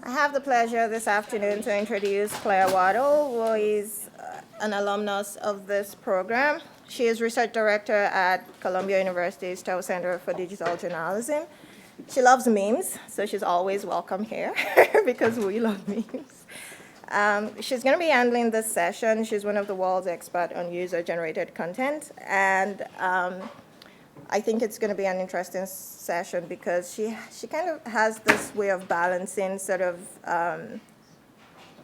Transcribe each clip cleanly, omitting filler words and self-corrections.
I have the pleasure this afternoon to introduce Claire Waddle, who is an alumnus of this program. She is Research Director at Columbia University's Stowe Center for Digital Journalism. She loves memes, so she's always welcome here because we love memes. She's going to be handling this session. She's one of the world's experts on user-generated content, and I think it's going to be an interesting session because she kind of has this way of balancing sort of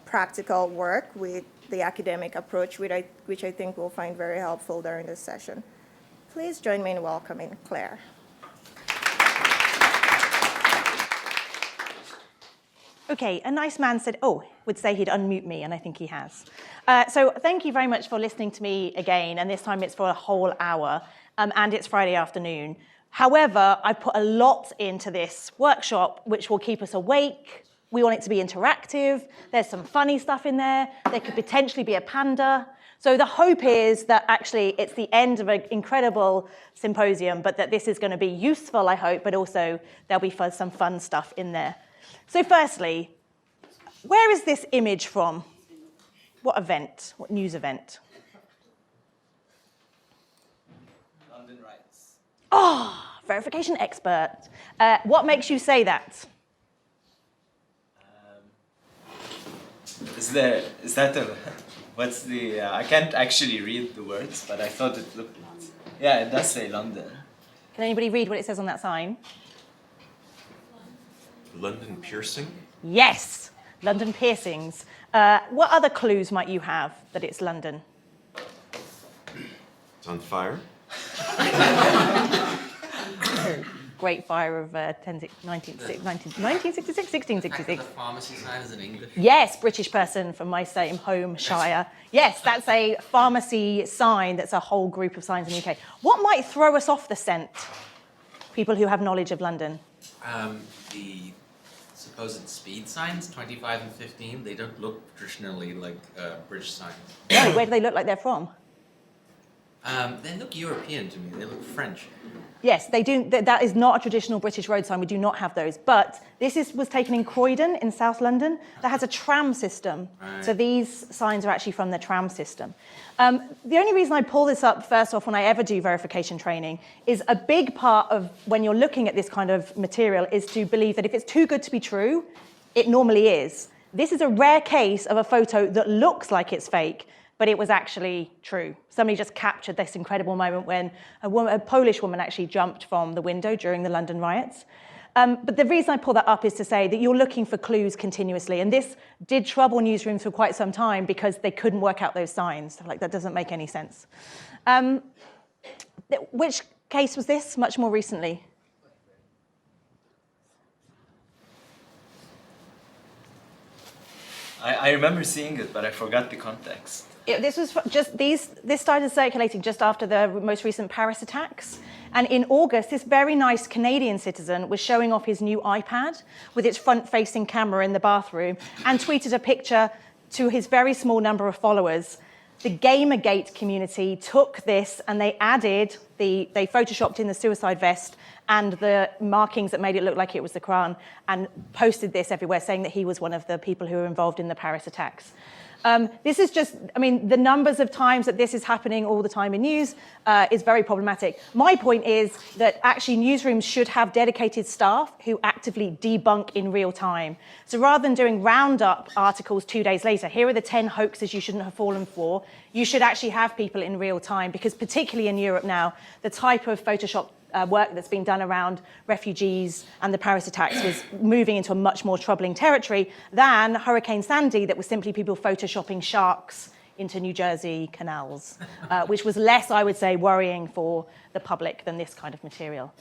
practical work with the academic approach, which I think we'll find very helpful during this session. Please join me in welcoming Claire. Okay, a nice man said, would say he'd unmute me, and I think he has. So thank you very much for listening to me again, and this time it's for a whole hour, and it's Friday afternoon. However, I put a lot into this workshop, which will keep us awake. We want it to be interactive. There's some funny stuff in there. There could potentially be a panda. So the hope is that actually it's the end of an incredible symposium, but that this is going to be useful, I hope, but also there'll be some fun stuff in there. So firstly, where is this image from? What event? What news event? London riots. Verification expert. What makes you say that? I can't actually read the words, but I thought it looked, it does say London. Can anybody read what it says on that sign? London piercing? Yes, London piercings. What other clues might you have that it's London? It's on fire? Great fire of 1666. The pharmacy sign is in English? Yes, British person from my same home shire. Yes, that's a pharmacy sign that's a whole group of signs in the UK. What might throw us off the scent? People who have knowledge of London. The supposed speed signs, 25 and 15, they don't look traditionally like British signs. No, where do they look like they're from? They look European to me, they look French. Yes, they do. That is not a traditional British road sign. We do not have those. But this was taken in Croydon in South London. That has a tram system. Right. So these signs are actually from the tram system. The only reason I pull this up, first off, when I ever do verification training, is a big part of when you're looking at this kind of material is to believe that if it's too good to be true, it normally is. This is a rare case of a photo that looks like it's fake, but it was actually true. Somebody just captured this incredible moment when a Polish woman actually jumped from the window during the London riots. But the reason I pull that up is to say that you're looking for clues continuously. And this did trouble newsrooms for quite some time because they couldn't work out those signs. Like, that doesn't make any sense. Which case was this? Much more recently. I remember seeing it, but I forgot the context. This was just this started circulating just after the most recent Paris attacks. And in August, this very nice Canadian citizen was showing off his new iPad with its front-facing camera in the bathroom and tweeted a picture to his very small number of followers. The Gamergate community took this and they photoshopped in the suicide vest and the markings that made it look like it was the Quran and posted this everywhere saying that he was one of the people who were involved in the Paris attacks. This is just, the numbers of times that this is happening all the time in news is very problematic. My point is that actually newsrooms should have dedicated staff who actively debunk in real time. So rather than doing roundup articles 2 days later, here are the 10 hoaxes you shouldn't have fallen for, you should actually have people in real time, because particularly in Europe now, the type of Photoshop work that's being done around refugees and the Paris attacks was moving into a much more troubling territory than Hurricane Sandy, that was simply people photoshopping sharks into New Jersey canals, which was less, I would say, worrying for the public than this kind of material.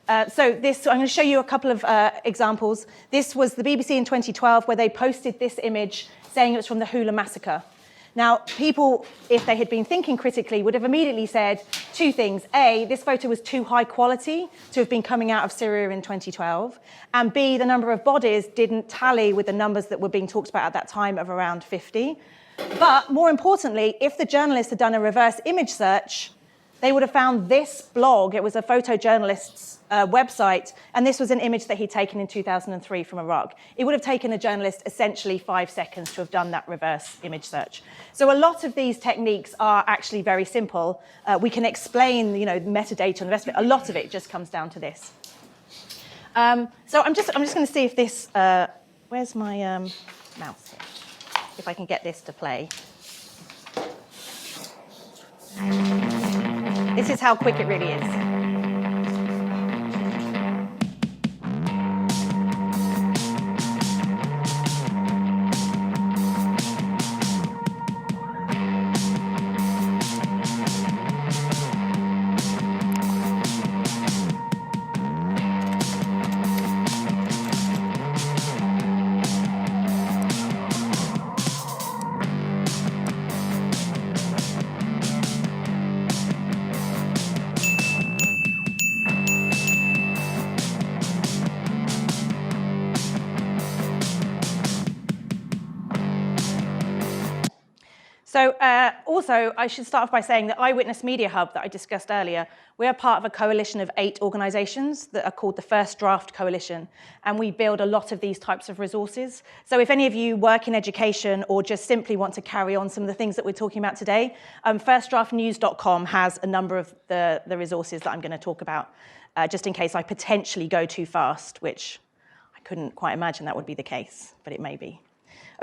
I'm going to show you a couple of examples. This was the BBC in 2012, where they posted this image saying it was from the Hula massacre. Now, people, if they had been thinking critically, would have immediately said two things. A, this photo was too high quality to have been coming out of Syria in 2012. And B, the number of bodies didn't tally with the numbers that were being talked about at that time of around 50. But more importantly, if the journalists had done a reverse image search, they would have found this blog. It was a photojournalist's website, and this was an image that he'd taken in 2003 from Iraq. It would have taken a journalist essentially 5 seconds to have done that reverse image search. So a lot of these techniques are actually very simple. We can explain, metadata and the rest of it. A lot of it just comes down to this. So I'm just going to see if this. Where's my mouse? If I can get this to play. This is how quick it really is. So also, I should start off by saying that Eyewitness Media Hub that I discussed earlier, we are part of a coalition of 8 organizations that are called the First Draft Coalition, and we build a lot of these types of resources. So if any of you work in education or just simply want to carry on some of the things that we're talking about today, firstdraftnews.com has a number of the resources that I'm going to talk about, just in case I potentially go too fast, which I couldn't quite imagine that would be the case, but it may be.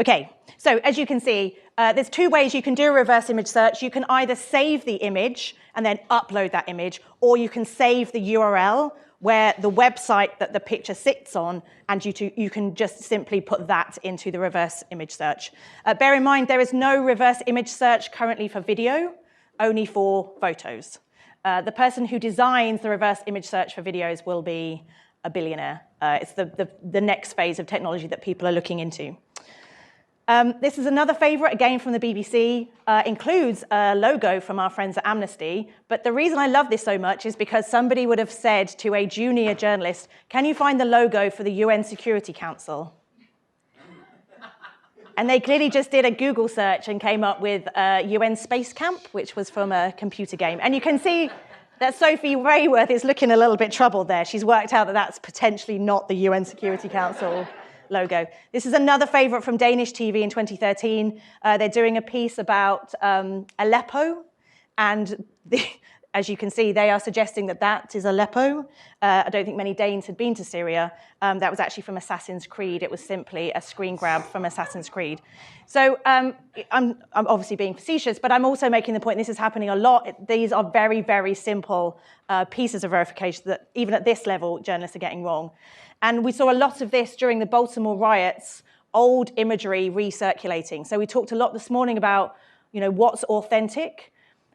Okay, so as you can see, there's 2 ways you can do a reverse image search. You can either save the image and then upload that image, or you can save the URL where the website that the picture sits on, and you can just simply put that into the reverse image search. Bear in mind, there is no reverse image search currently for video, only for photos. The person who designs the reverse image search for videos will be a billionaire. It's the next phase of technology that people are looking into. This is another favorite, again from the BBC, includes a logo from our friends at Amnesty. But the reason I love this so much is because somebody would have said to a junior journalist, can you find the logo for the UN Security Council? And they clearly just did a Google search and came up with UN Space Camp, which was from a computer game. And you can see that Sophie Rayworth is looking a little bit troubled there. She's worked out that that's potentially not the UN Security Council logo. This is another favorite from Danish TV in 2013. They're doing a piece about Aleppo, and as you can see, they are suggesting that that is Aleppo. I don't think many Danes had been to Syria. That was actually from Assassin's Creed. It was simply a screen grab from Assassin's Creed. So I'm obviously being facetious, but I'm also making the point this is happening a lot. These are very, very simple pieces of verification that even at this level, journalists are getting wrong. And we saw a lot of this during the Baltimore riots, old imagery recirculating. So we talked a lot this morning about, what's authentic.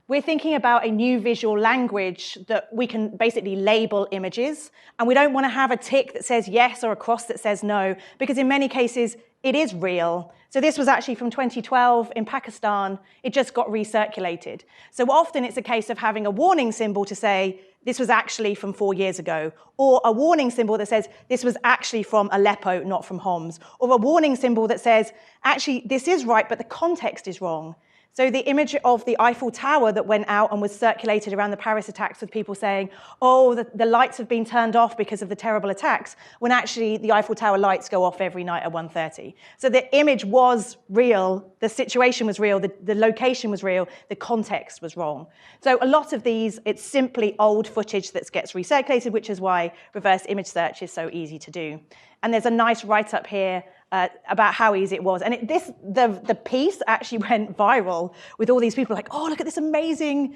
We're thinking about a new visual language that we can basically label images. And we don't want to have a tick that says yes or a cross that says no, because in many cases, it is real. So this was actually from 2012 in Pakistan. It just got recirculated. So often it's a case of having a warning symbol to say, this was actually from 4 years ago, or a warning symbol that says, this was actually from Aleppo, not from Homs, or a warning symbol that says, actually, this is right, but the context is wrong. So the image of the Eiffel Tower that went out and was circulated around the Paris attacks with people saying, oh, the lights have been turned off because of the terrible attacks, when actually the Eiffel Tower lights go off every night at 1:30. So the image was real, the situation was real, the location was real, the context was wrong. So a lot of these, it's simply old footage that gets recirculated, which is why reverse image search is so easy to do. And there's a nice write-up here about how easy it was. And the piece actually went viral with all these people like, oh, look at this amazing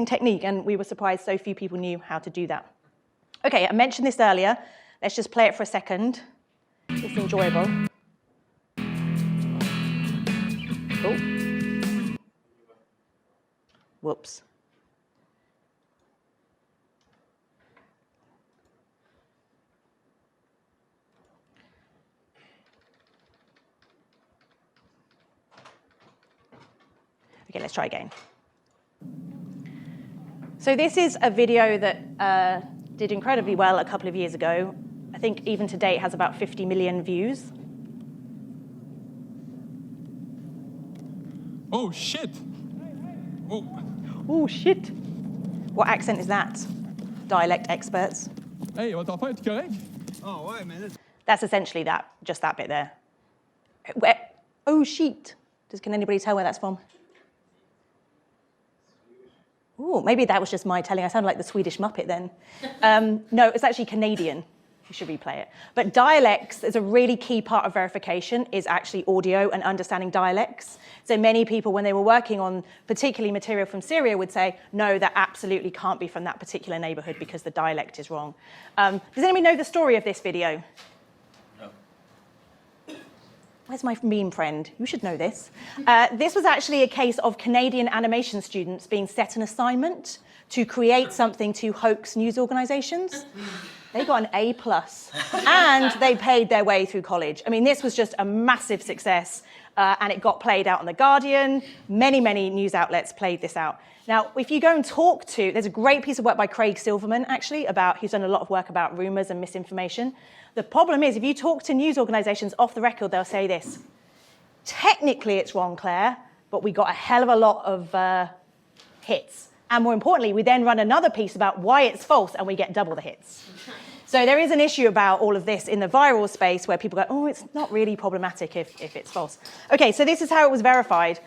technique. And we were surprised so few people knew how to do that. Okay, I mentioned this earlier. Let's just play it for a second. It's enjoyable. Oh. Whoops. Okay, let's try again. So this is a video that did incredibly well a couple of years ago. I think even to date has about 50 million views. Oh, shit. Oh. Oh, shit. What accent is that? Dialect experts. Hey, on t'entend, es-tu correct? That's essentially that, just that bit there. Where, oh, sheet. Can anybody tell where that's from? Oh, maybe that was just my telling. I sound like the Swedish Muppet then. No, it's actually Canadian. You should replay it. But dialects is a really key part of verification, is actually audio and understanding dialects. So many people, when they were working on particularly material from Syria, would say, no, that absolutely can't be from that particular neighborhood because the dialect is wrong. Does anybody know the story of this video? Where's my meme friend? You should know this. This was actually a case of Canadian animation students being set an assignment to create something to hoax news organizations. They got an A+, and they paid their way through college. I mean, this was just a massive success, and it got played out on The Guardian. Many, many news outlets played this out. Now, if you go and talk to, there's a great piece of work by Craig Silverman, actually, he's done a lot of work about rumors and misinformation. The problem is, if you talk to news organizations off the record, they'll say this: technically it's wrong, Claire, but we got a hell of a lot of hits. And more importantly, we then run another piece about why it's false, and we get double the hits. So there is an issue about all of this in the viral space where people go, oh, it's not really problematic if it's false. Okay, so this is how it was verified,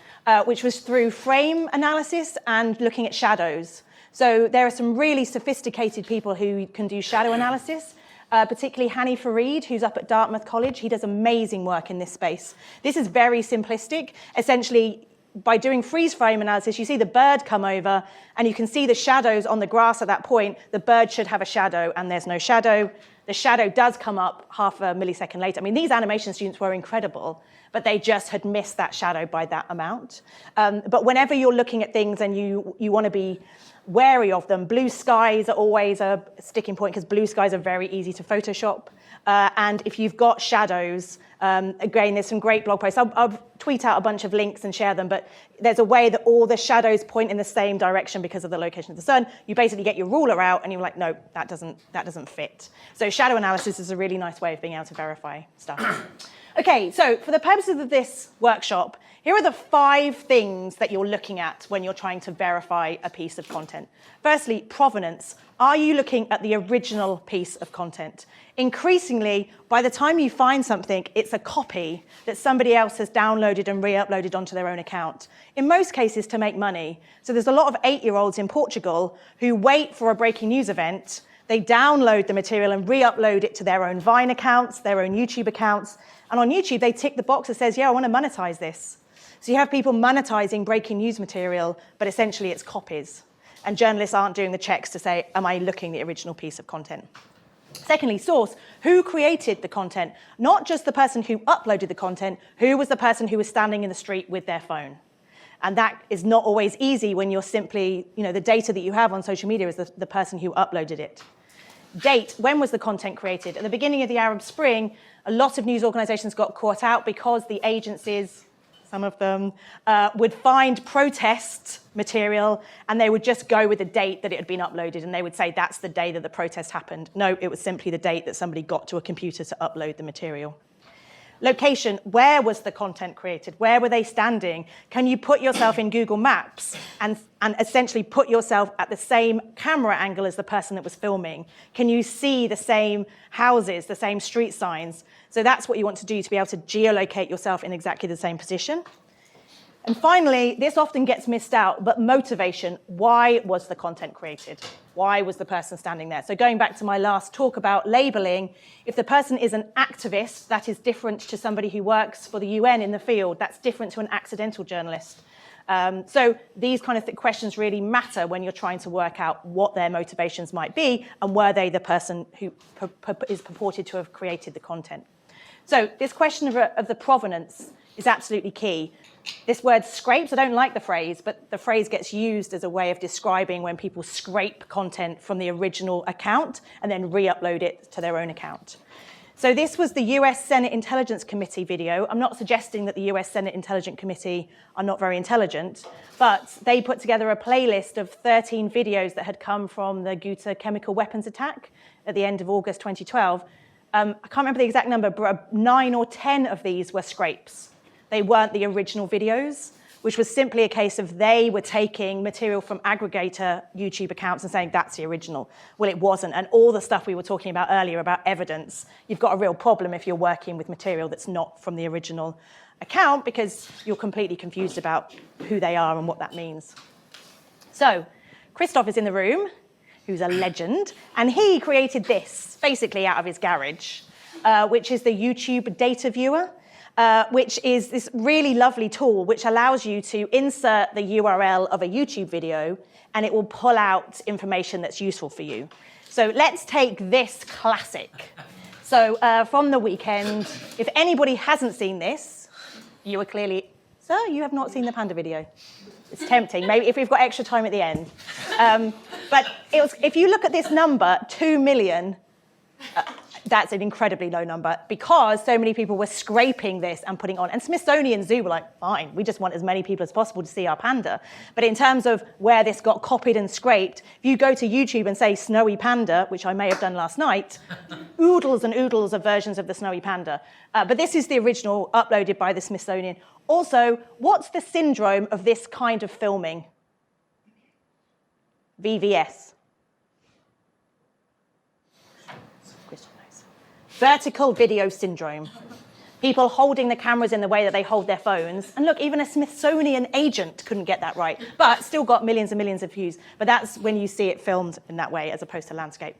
which was through frame analysis and looking at shadows. So there are some really sophisticated people who can do shadow analysis, particularly Hani Farid, who's up at Dartmouth College. He does amazing work in this space. This is very simplistic. Essentially, by doing freeze frame analysis, you see the bird come over and you can see the shadows on the grass at that point. The bird should have a shadow and there's no shadow. The shadow does come up half a millisecond later. I mean, these animation students were incredible, but they just had missed that shadow by that amount. But whenever you're looking at things and you want to be wary of them, blue skies are always a sticking point because blue skies are very easy to Photoshop. And if you've got shadows, again, there's some great blog posts. I'll tweet out a bunch of links and share them, but there's a way that all the shadows point in the same direction because of the location of the sun. You basically get your ruler out and you're like, no, that doesn't fit. So shadow analysis is a really nice way of being able to verify stuff. Okay, so for the purposes of this workshop, here are the 5 things that you're looking at when you're trying to verify a piece of content. Firstly, provenance. Are you looking at the original piece of content? Increasingly, by the time you find something, it's a copy that somebody else has downloaded and re-uploaded onto their own account, in most cases to make money. So there's a lot of 8-year-olds in Portugal who wait for a breaking news event, they download the material and re-upload it to their own Vine accounts, their own YouTube accounts, and on YouTube they tick the box that says, yeah, I want to monetize this. So you have people monetizing breaking news material, but essentially it's copies. And journalists aren't doing the checks to say, am I looking at the original piece of content? Secondly, source. Who created the content? Not just the person who uploaded the content, who was the person who was standing in the street with their phone? And that is not always easy when you're simply, the data that you have on social media is the person who uploaded it. Date. When was the content created? At the beginning of the Arab Spring, a lot of news organizations got caught out because the agencies, some of them, would find protest material and they would just go with the date that it had been uploaded and they would say that's the day that the protest happened. No, it was simply the date that somebody got to a computer to upload the material. Location, where was the content created? Where were they standing? Can you put yourself in Google Maps and essentially put yourself at the same camera angle as the person that was filming? Can you see the same houses, the same street signs? So that's what you want to do to be able to geolocate yourself in exactly the same position. And finally, this often gets missed out, but motivation. Why was the content created? Why was the person standing there? So going back to my last talk about labeling, if the person is an activist, that is different to somebody who works for the UN in the field. That's different to an accidental journalist. So these kind of questions really matter when you're trying to work out what their motivations might be and were they the person who is purported to have created the content. So this question of the provenance is absolutely key. This word scrapes, I don't like the phrase, but the phrase gets used as a way of describing when people scrape content from the original account and then re-upload it to their own account. So this was the US Senate Intelligence Committee video. I'm not suggesting that the US Senate Intelligence Committee are not very intelligent, but they put together a playlist of 13 videos that had come from the Ghouta chemical weapons attack at the end of August 2012. I can't remember the exact number, but 9 or 10 of these were scrapes. They weren't the original videos. which was simply a case of they were taking material from aggregator YouTube accounts and saying that's the original. Well, it wasn't. And all the stuff we were talking about earlier about evidence, you've got a real problem if you're working with material that's not from the original account because you're completely confused about who they are and what that means. So Christoph is in the room, who's a legend, and he created this basically out of his garage, which is the YouTube Data Viewer, which is this really lovely tool which allows you to insert the URL of a YouTube video and it will pull out information that's useful for you. So let's take this classic. So from the weekend, if anybody hasn't seen this, you were clearly, sir, you have not seen the panda video. It's tempting, maybe if we've got extra time at the end. But if you look at this number, 2 million, that's an incredibly low number because so many people were scraping this and putting on. And Smithsonian Zoo were like, fine, we just want as many people as possible to see our panda. But in terms of where this got copied and scraped, if you go to YouTube and say snowy panda, which I may have done last night, oodles and oodles of versions of the snowy panda. But this is the original uploaded by the Smithsonian. Also, what's the syndrome of this kind of filming? VVS. Vertical video syndrome. People holding the cameras in the way that they hold their phones. And look, even a Smithsonian agent couldn't get that right, but still got millions and millions of views. But that's when you see it filmed in that way as opposed to landscape.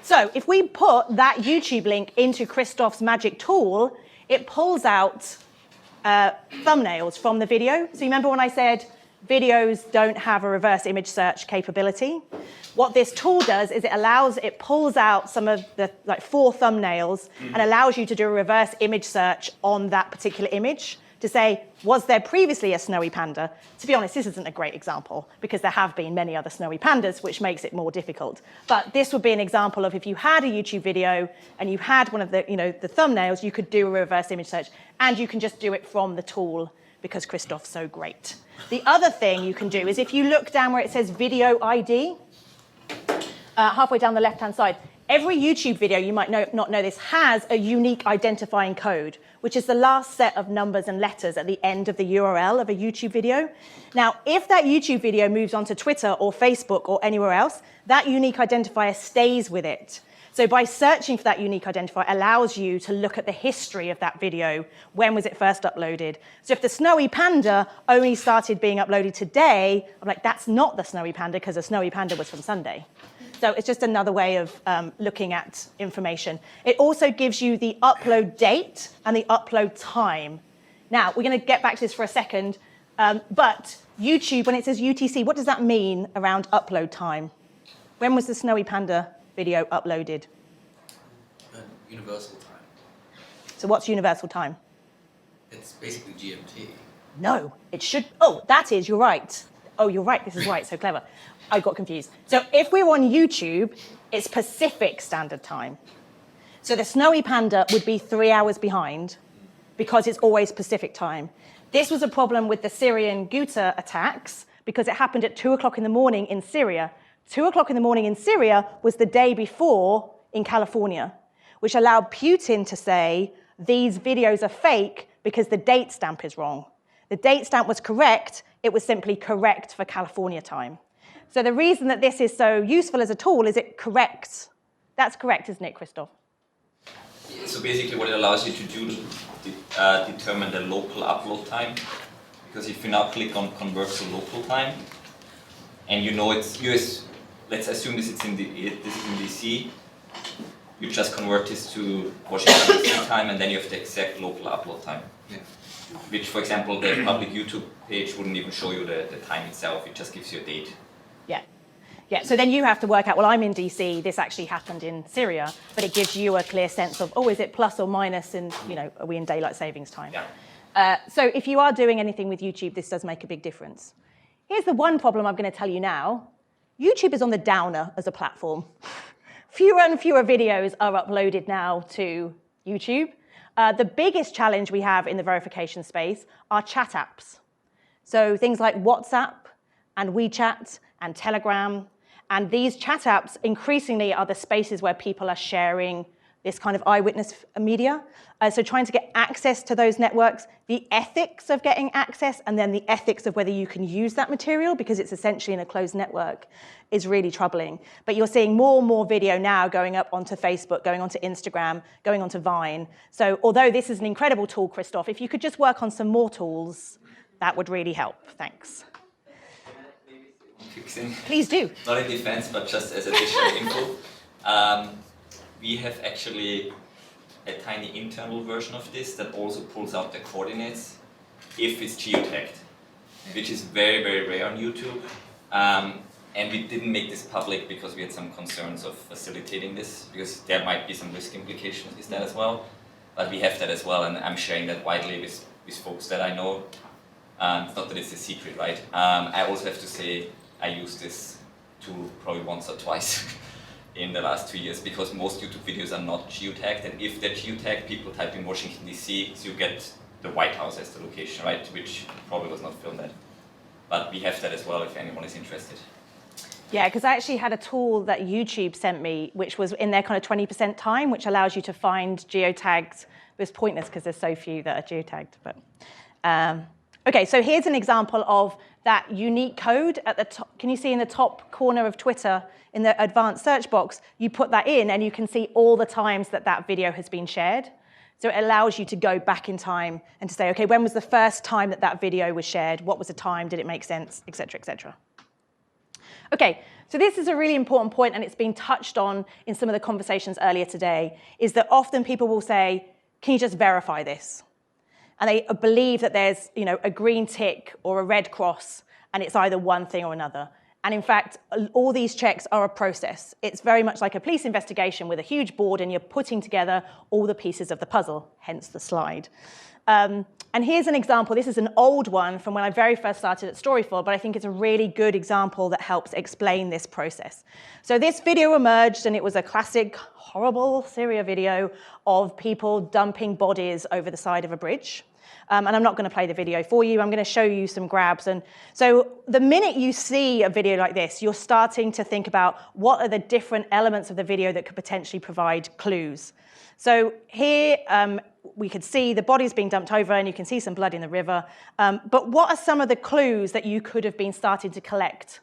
So if we put that YouTube link into Christoph's magic tool, it pulls out thumbnails from the video. So you remember when I said videos don't have a reverse image search capability? What this tool does is it pulls out some of the 4 thumbnails and allows you to do a reverse image search on that particular image to say, was there previously a snowy panda? To be honest, this isn't a great example because there have been many other snowy pandas, which makes it more difficult. But this would be an example of if you had a YouTube video and you had one of the, the thumbnails, you could do a reverse image search and you can just do it from the tool because Christoph's so great. The other thing you can do is if you look down where it says video ID, halfway down the left-hand side, every YouTube video, you might not know this, has a unique identifying code, which is the last set of numbers and letters at the end of the URL of a YouTube video. Now, if that YouTube video moves onto Twitter or Facebook or anywhere else, that unique identifier stays with it. So by searching for that unique identifier allows you to look at the history of that video. When was it first uploaded? So if the snowy panda only started being uploaded today, I'm like, that's not the snowy panda because the snowy panda was from Sunday. So it's just another way of looking at information. It also gives you the upload date and the upload time. Now, we're going to get back to this for a second, but YouTube, when it says UTC, what does that mean around upload time? When was the snowy panda video uploaded? Universal time. So what's universal time? It's basically GMT. No, it should, oh, that is, you're right. Oh, you're right, this is right, so clever. I got confused. So if we're on YouTube, it's Pacific Standard Time. So the snowy panda would be 3 hours behind because it's always Pacific time. This was a problem with the Syrian Ghouta attacks because it happened at 2 o'clock in the morning in Syria. 2 o'clock in the morning in Syria was the day before in California, which allowed Putin to say, these videos are fake because the date stamp is wrong. The date stamp was correct, it was simply correct for California time. So the reason that this is so useful as a tool is it corrects. That's correct, isn't it, Christoph? So basically what it allows you to do is determine the local upload time. Because if you now click on convert to local time, and you know it's US, let's assume this is in DC, you just convert this to Washington DC time, and then you have the exact local upload time. Yeah. Which, for example, the public YouTube page wouldn't even show you the time itself, it just gives you a date. Yeah, so then you have to work out, well, I'm in DC, this actually happened in Syria, but it gives you a clear sense of, oh, is it plus or minus, and, are we in daylight savings time? Yeah. So if you are doing anything with YouTube, this does make a big difference. Here's the one problem I'm going to tell you now. YouTube is on the downer as a platform. Fewer and fewer videos are uploaded now to YouTube. The biggest challenge we have in the verification space are chat apps. So things like WhatsApp and WeChat and Telegram. And these chat apps increasingly are the spaces where people are sharing this kind of eyewitness media. So trying to get access to those networks, the ethics of getting access, and then the ethics of whether you can use that material because it's essentially in a closed network is really troubling. But you're seeing more and more video now going up onto Facebook, going onto Instagram, going onto Vine. So although this is an incredible tool, Christoph, if you could just work on some more tools, that would really help. Thanks. Fixing. Please do. Not in defense, but just as additional info. We have actually a tiny internal version of this that also pulls out the coordinates if it's geotagged, which is very, very rare on YouTube. And we didn't make this public because we had some concerns of facilitating this, because there might be some risk implications with that as well. But we have that as well, and I'm sharing that widely with folks that I know. It's not that it's a secret, right? I also have to say I use this tool probably once or twice in the last 2 years, because most YouTube videos are not geotagged, and if they're geotagged, people type in Washington DC, so you get the White House as the location, right? Which probably was not filmed at. But we have that as well if anyone is interested. Yeah, because I actually had a tool that YouTube sent me, which was in their kind of 20% time, which allows you to find geotags. It's pointless because there's so few that are geotagged. But okay, so here's an example of that unique code at the top. Can you see in the top corner of Twitter, in the advanced search box, you put that in and you can see all the times that that video has been shared. So it allows you to go back in time and to say, okay, when was the first time that that video was shared? What was the time? Did it make sense? Et cetera, et cetera. Okay, so this is a really important point, and it's been touched on in some of the conversations earlier today, is that often people will say, can you just verify this? And they believe that there's, a green tick or a red cross, and it's either one thing or another. And in fact, all these checks are a process. It's very much like a police investigation with a huge board, and you're putting together all the pieces of the puzzle, hence the slide. And here's an example. This is an old one from when I very first started at Storyful, but I think it's a really good example that helps explain this process. So this video emerged, and it was a classic, horrible Syria video of people dumping bodies over the side of a bridge. And I'm not going to play the video for you. I'm going to show you some grabs. And so the minute you see a video like this, you're starting to think about what are the different elements of the video that could potentially provide clues. So here we could see the bodies being dumped over, and you can see some blood in the river. But what are some of the clues that you could have been starting to collect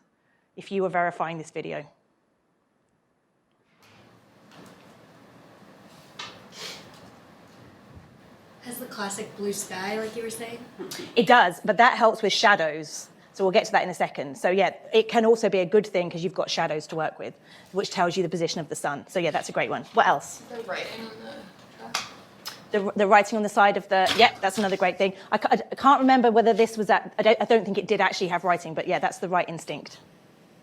if you were verifying this video? Has the classic blue sky, like you were saying? It does, but that helps with shadows. So we'll get to that in a second. So yeah, it can also be a good thing because you've got shadows to work with, which tells you the position of the sun. So yeah, that's a great one. What else? The writing on the track. The writing on the side of the, yeah, that's another great thing. I can't remember whether this was at, I don't think it did actually have writing, but yeah, that's the right instinct.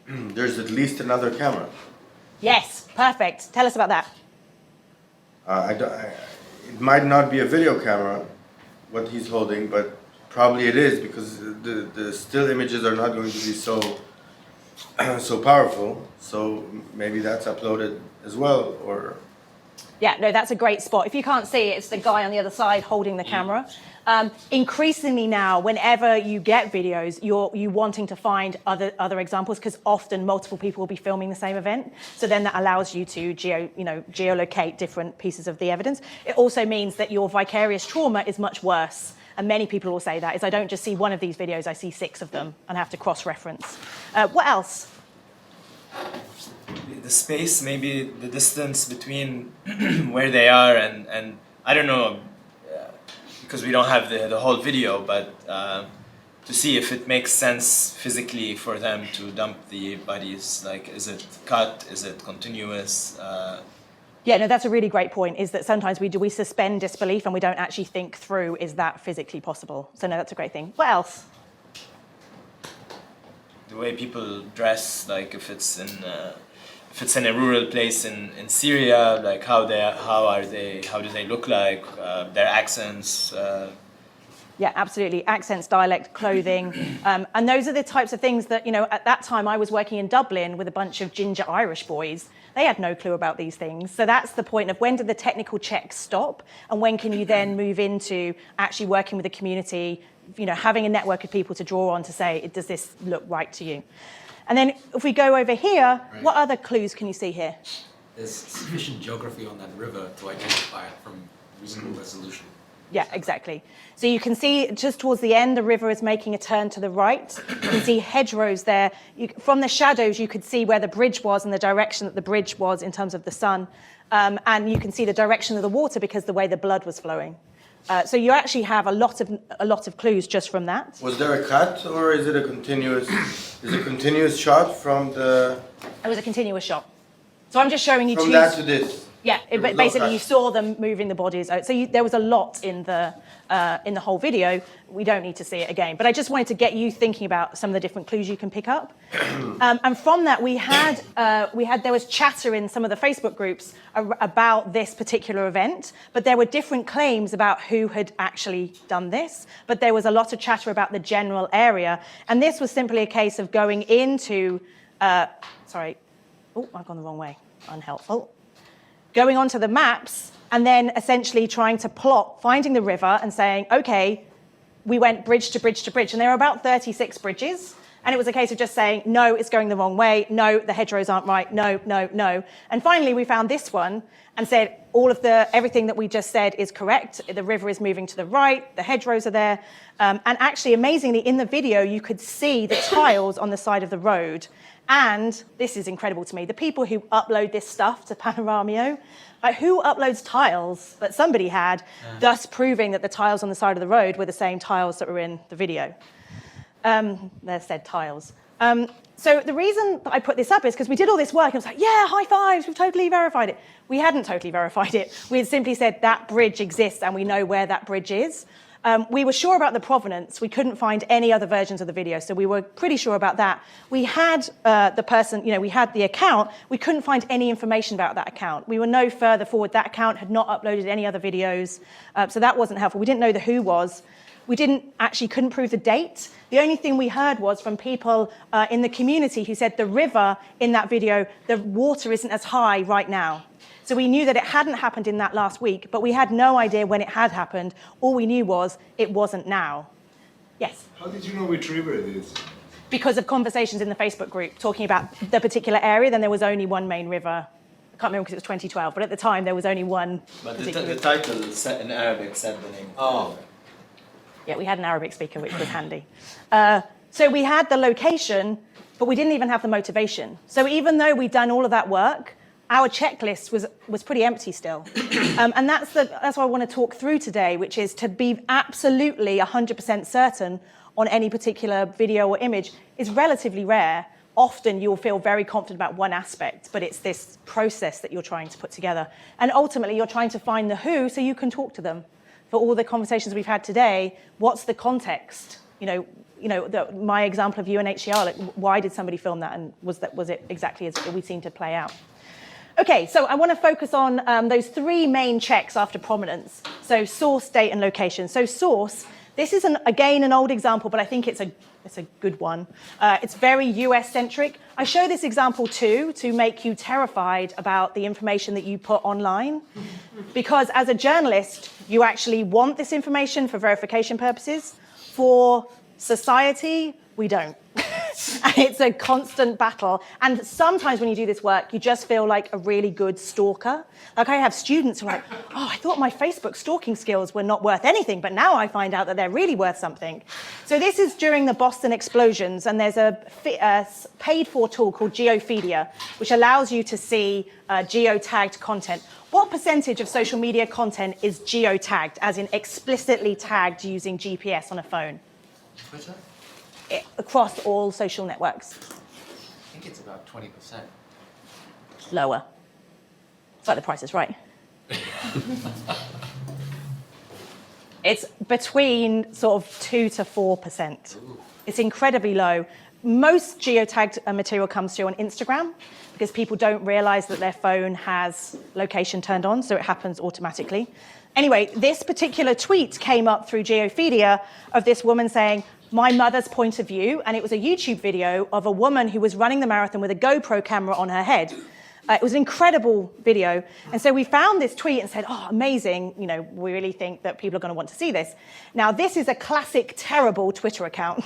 There's at least another camera. Yes, perfect. Tell us about that. It might not be a video camera, what he's holding, but probably it is, because the still images are not going to be so powerful. So maybe that's uploaded as well, or. Yeah, no, that's a great spot. If you can't see it, it's the guy on the other side holding the camera. Increasingly now, whenever you get videos, you're wanting to find other examples, because often multiple people will be filming the same event. So then that allows you to geolocate different pieces of the evidence. It also means that your vicarious trauma is much worse. And many people will say that, is I don't just see one of these videos, I see 6 of them and have to cross-reference. What else? The space, maybe the distance between where they are and I don't know, because we don't have the whole video, but to see if it makes sense physically for them to dump the bodies. Like, is it cut? Is it continuous? Yeah, no, that's a really great point, is that sometimes we suspend disbelief and we don't actually think through, is that physically possible? So no, that's a great thing. What else? The way people dress, like if it's in a rural place in Syria, like how do they look like, their accents. Yeah, absolutely. Accents, dialect, clothing. And those are the types of things that, at that time I was working in Dublin with a bunch of ginger Irish boys. They had no clue about these things. So that's the point of when do the technical checks stop, and when can you then move into actually working with the community, having a network of people to draw on to say, does this look right to you? And then if we go over here, right. What other clues can you see here? there's sufficient geography on that river to identify it from reasonable resolution. Yeah, exactly. So you can see just towards the end, the river is making a turn to the right. You can see hedgerows there. From the shadows, you could see where the bridge was and the direction that the bridge was in terms of the sun. And you can see the direction of the water because the way the blood was flowing. So you actually have a lot of clues just from that. Was there a cut, or is it a continuous shot from the? It was a continuous shot. So I'm just showing you From that to this. Yeah, There was no basically cut. you saw them moving the bodies out. So there was a lot in the whole video. We don't need to see it again. But I just wanted to get you thinking about some of the different clues you can pick up. And from that, there was chatter in some of the Facebook groups about this particular event. But there were different claims about who had actually done this. But there was a lot of chatter about the general area. And this was simply a case of going into, sorry. Oh, I've gone the wrong way. Unhelpful. Going onto the maps and then essentially trying to plot, finding the river and saying, okay, we went bridge to bridge to bridge. And there are about 36 bridges. And it was a case of just saying, no, it's going the wrong way. No, the hedgerows aren't right. No, no, no. And finally, we found this one and said everything that we just said is correct. The river is moving to the right. The hedgerows are there. And actually, amazingly, in the video, you could see the tiles on the side of the road. And this is incredible to me. The people who upload this stuff to Panoramio, like who uploads tiles? But somebody had, thus proving that the tiles on the side of the road were the same tiles that were in the video. There said tiles. So the reason that I put this up is because we did all this work and I was like, yeah, high fives, we've totally verified it. We hadn't totally verified it. We had simply said that bridge exists and we know where that bridge is. We were sure about the provenance. We couldn't find any other versions of the video, so we were pretty sure about that. We had we had the account. We couldn't find any information about that account. We were no further forward. That account had not uploaded any other videos, so that wasn't helpful. We didn't know who was. We couldn't prove the date. The only thing we heard was from people in the community who said the river in that video, the water isn't as high right now. So we knew that it hadn't happened in that last week, but we had no idea when it had happened. All we knew was it wasn't now. Yes? How did you know which river it is? Because of conversations in the Facebook group talking about the particular area, then there was only one main river. I can't remember because it was 2012, but at the time there was only one. But the title in Arabic said the name. Oh. Yeah, we had an Arabic speaker, which was handy. So we had the location, but we didn't even have the motivation. So even though we'd done all of that work, our checklist was pretty empty still. And that's what I want to talk through today, which is to be absolutely 100% certain on any particular video or image is relatively rare. Often you'll feel very confident about one aspect, but it's this process that you're trying to put together. And ultimately, you're trying to find the who so you can talk to them. For all the conversations we've had today, what's the context? My example of UNHCR, like, why did somebody film that, and was it exactly as we seemed to play out? Okay, so I want to focus on those three main checks after provenance. So source, date, and location. So source, this is again an old example, but I think it's a good one. It's very US-centric. I show this example too to make you terrified about the information that you put online. Because as a journalist, you actually want this information for verification purposes. For society, we don't. And it's a constant battle. And sometimes when you do this work, you just feel like a really good stalker. Like I have students who are like, oh, I thought my Facebook stalking skills were not worth anything, but now I find out that they're really worth something. So this is during the Boston explosions, and there's a paid-for tool called Geopedia, which allows you to see geotagged content. What percentage of social media content is geotagged, as in explicitly tagged using GPS on a phone? Twitter? Across all social networks? I think it's about 20%. Lower. It's like The Price is Right. It's between sort of 2 to 4%. Ooh. It's incredibly low. Most geotagged material comes through on Instagram because people don't realize that their phone has location turned on, so it happens automatically. Anyway, this particular tweet came up through Geopedia of this woman saying, my mother's point of view, and it was a YouTube video of a woman who was running the marathon with a GoPro camera on her head. It was an incredible video. And so we found this tweet and said, oh, amazing. You know, we really think that people are going to want to see this. Now, this is a classic terrible Twitter account.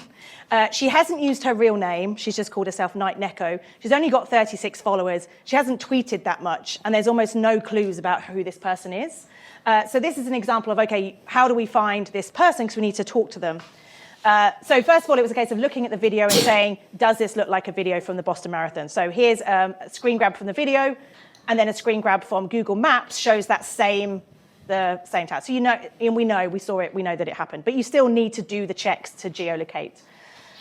She hasn't used her real name. She's just called herself Night Neko. She's only got 36 followers. She hasn't tweeted that much. And there's almost no clues about who this person is. So this is an example of, OK, how do we find this person? Because we need to talk to them. So first of all, it was a case of looking at the video and saying, does this look like a video from the Boston Marathon? So here's a screen grab from the video, and then a screen grab from Google Maps shows that the same tag. So you know, and we saw it, we know that it happened. But you still need to do the checks to geolocate.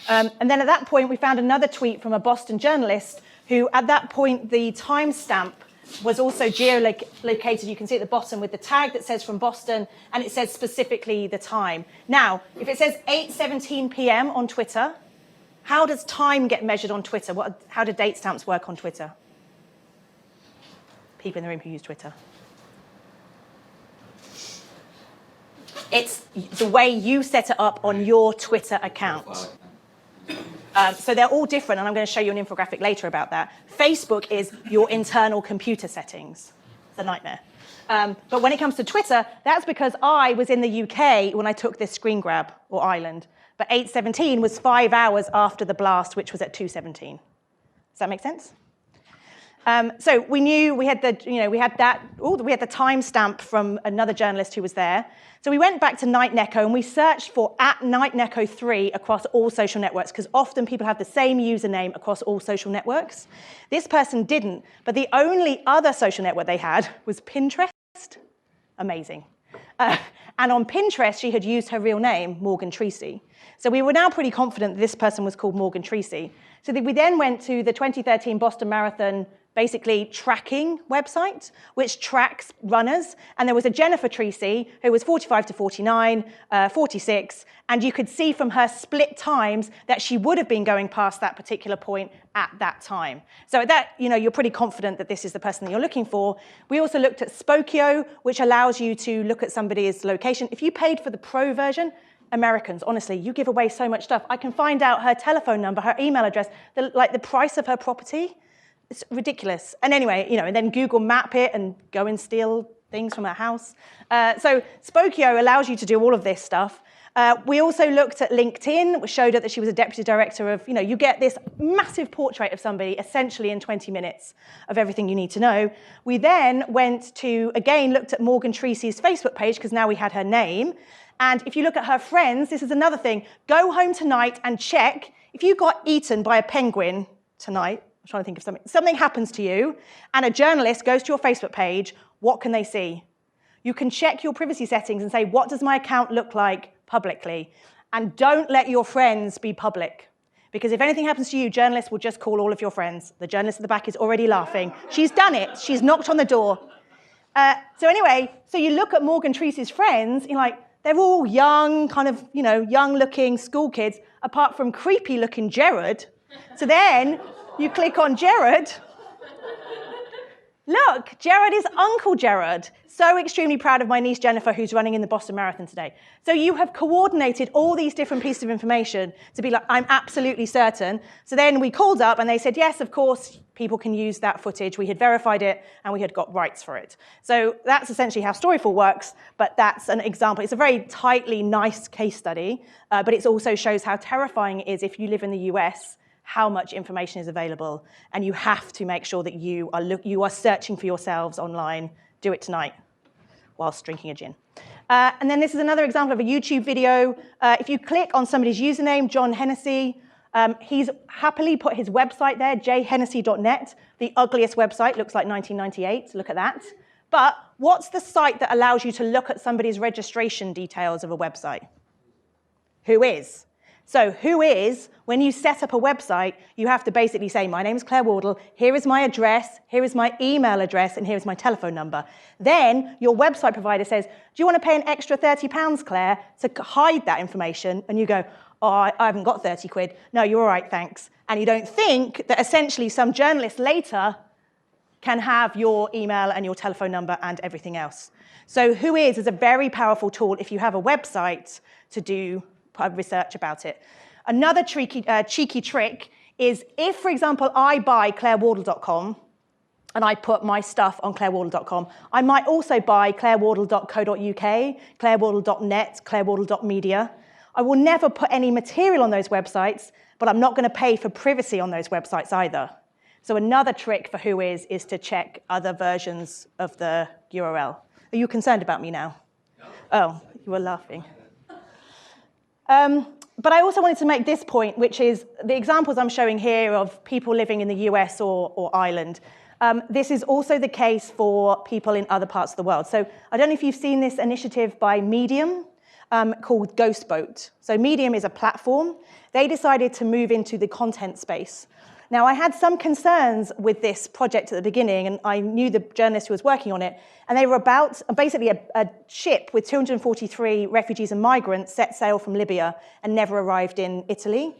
And then at that point, we found another tweet from a Boston journalist who, at that point, the timestamp was also geolocated. You can see at the bottom with the tag that says from Boston, and it says specifically the time. Now, if it says 8:17 p.m. on Twitter, how does time get measured on Twitter? How do date stamps work on Twitter? People in the room who use Twitter. It's the way you set it up on your Twitter account. So they're all different, and I'm going to show you an infographic later about that. Facebook is your internal computer settings. It's a nightmare. But when it comes to Twitter, that's because I was in the UK when I took this screen grab, or Ireland. But 8:17 was 5 hours after the blast, which was at 2:17. Does that make sense? So we knew we had the timestamp from another journalist who was there. So we went back to Night Neko and we searched for @NightNeko3 across all social networks, because often people have the same username across all social networks. This person didn't, but the only other social network they had was Pinterest. Amazing. And on Pinterest, she had used her real name, Morgan Treacy. So we were now pretty confident that this person was called Morgan Treacy. So we then went to the 2013 Boston Marathon basically tracking website, which tracks runners. And there was a Jennifer Treacy who was 45 to 49, 46, and you could see from her split times that she would have been going past that particular point at that time. So at that, you're pretty confident that this is the person that you're looking for. We also looked at Spokeo, which allows you to look at somebody's location. If you paid for the pro version, Americans, honestly, you give away so much stuff. I can find out her telephone number, her email address, the price of her property. It's ridiculous. And anyway, and then Google map it and go and steal things from her house. So Spokeo allows you to do all of this stuff. We also looked at LinkedIn, which showed that she was a deputy director of, you get this massive portrait of somebody essentially in 20 minutes of everything you need to know. We then went to, again, looked at Morgan Treacy's Facebook page, because now we had her name. And if you look at her friends, this is another thing. Go home tonight and check. If you got eaten by a penguin tonight, I'm trying to think of something. Something happens to you, and a journalist goes to your Facebook page, what can they see? You can check your privacy settings and say, what does my account look like publicly? And don't let your friends be public. Because if anything happens to you, journalists will just call all of your friends. The journalist at the back is already laughing. She's done it. She's knocked on the door. So anyway, so you look at Morgan Treacy's friends, they're all young, kind of, young-looking school kids, apart from creepy-looking Jared. So then you click on Jared. Look, Jared is Uncle Jared. So extremely proud of my niece Jennifer, who's running in the Boston Marathon today. So you have coordinated all these different pieces of information to be like, I'm absolutely certain. So then we called up and they said, yes, of course, people can use that footage. We had verified it and we had got rights for it. So that's essentially how Storyful works, but that's an example. It's a very tightly nice case study, but it also shows how terrifying it is if you live in the US, how much information is available, and you have to make sure that you are searching for yourselves online. Do it tonight whilst drinking a gin. And then this is another example of a YouTube video. If you click on somebody's username, John Hennessey, he's happily put his website there, jhennessey.net. The ugliest website, looks like 1998, look at that. But what's the site that allows you to look at somebody's registration details of a website? Whois. So Whois, when you set up a website, you have to basically say, my name is Claire Wardle, here is my address, here is my email address, and here is my telephone number. Then your website provider says, do you want to pay an extra £30, Claire, to hide that information? And you go, oh, I haven't got 30 quid. No, you're all right, thanks. And you don't think that essentially some journalist later can have your email and your telephone number and everything else. So Whois is a very powerful tool if you have a website to do research about it. Another cheeky trick is if, for example, I buy ClaireWardle.com and I put my stuff on clairewardle.com. I might also buy clairewardle.co.uk, clairewardle.net, clairewardle.media. I will never put any material on those websites, but I'm not going to pay for privacy on those websites either. So another trick for Whois is to check other versions of the URL. Are you concerned about me now? No. Oh, you were laughing. But I also wanted to make this point, which is the examples I'm showing here of people living in the US or Ireland. This is also the case for people in other parts of the world. So I don't know if you've seen this initiative by Medium called Ghost Boat. So Medium is a platform. They decided to move into the content space. Now, I had some concerns with this project at the beginning, and I knew the journalist who was working on it, and they were about basically a ship with 243 refugees and migrants set sail from Libya and never arrived in Italy.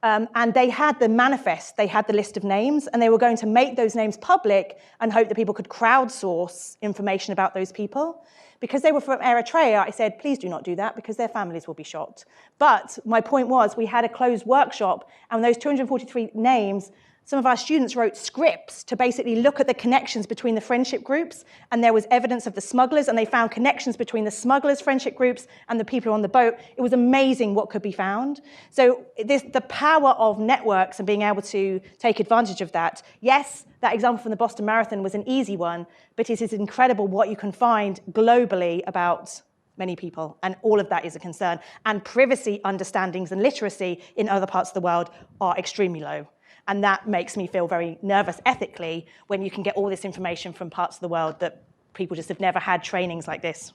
And they had the manifest, they had the list of names, and they were going to make those names public and hope that people could crowdsource information about those people. Because they were from Eritrea, I said, please do not do that because their families will be shot. But my point was we had a closed workshop, and those 243 names, some of our students wrote scripts to basically look at the connections between the friendship groups, and there was evidence of the smugglers, and they found connections between the smugglers' friendship groups and the people on the boat. It was amazing what could be found. So the power of networks and being able to take advantage of that. Yes, that example from the Boston Marathon was an easy one, but it is incredible what you can find globally about many people, and all of that is a concern. And privacy understandings and literacy in other parts of the world are extremely low. And that makes me feel very nervous ethically when you can get all this information from parts of the world that people just have never had trainings like this.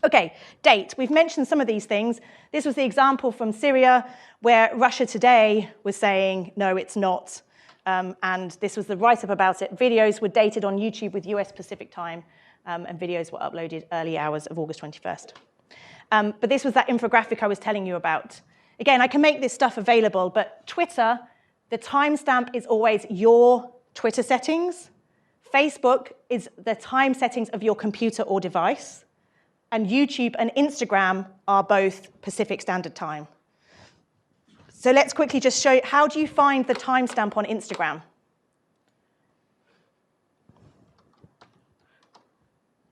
Okay, date. We've mentioned some of these things. This was the example from Syria where Russia Today was saying, no, it's not. And this was the write-up about it. Videos were dated on YouTube with US Pacific time, and videos were uploaded early hours of August 21st. But this was that infographic I was telling you about. Again, I can make this stuff available, but Twitter, the timestamp is always your Twitter settings. Facebook is the time settings of your computer or device. And YouTube and Instagram are both Pacific Standard Time. So let's quickly just show you, how do you find the timestamp on Instagram?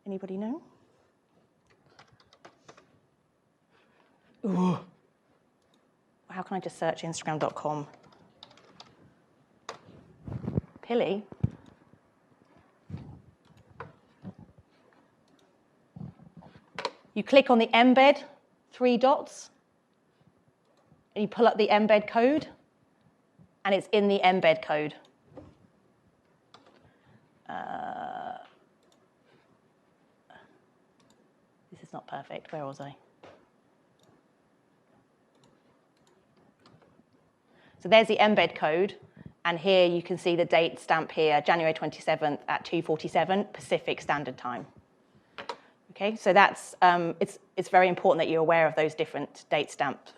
Anybody know? Ooh. How can I just search Instagram.com? Pilly. You click on the embed, 3 dots, and you pull up the embed code, and it's in the embed code. This is not perfect. Where was I? So there's the embed code. And here you can see the date stamp here, January 27th at 2:47 Pacific Standard Time. Okay, so that's it's very important that you're aware of those different date stamps.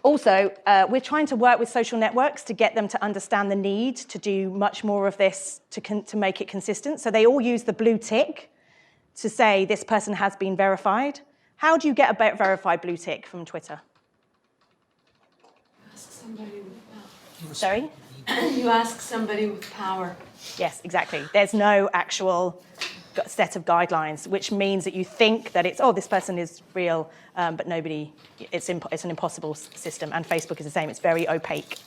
Also, we're trying to work with social networks to get them to understand the need to do much more of this to make it consistent. So they all use the blue tick to say this person has been verified. How do you get a verified blue tick from Twitter? Somebody with power. Sorry? You ask somebody with power. Yes, exactly. There's no actual set of guidelines, which means that you think that it's, oh, this person is real, but nobody, it's an impossible system, and Facebook is the same. It's very opaque.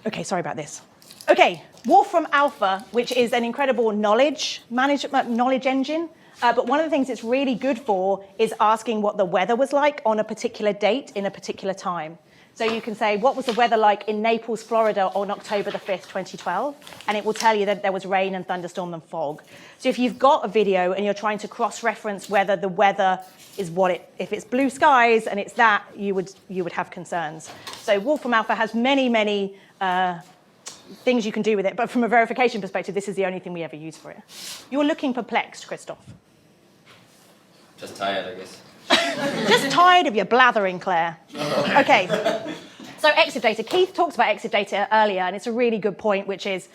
Okay, sorry about this. Okay, Wolfram Alpha, which is an incredible knowledge engine, but one of the things it's really good for is asking what the weather was like on a particular date in a particular time. So you can say, what was the weather like in Naples, Florida on October the 5th, 2012? And it will tell you that there was rain and thunderstorm and fog. So if you've got a video and you're trying to cross-reference whether the weather is if it's blue skies and it's that, you would have concerns. So Wolfram Alpha has many, many things you can do with it. But from a verification perspective, this is the only thing we ever use for it. You're looking perplexed, Christoph. Just tired, I guess. Just tired of your blathering, Claire. Okay, so XifData. Keith talked about XifData earlier, and it's a really good point, which is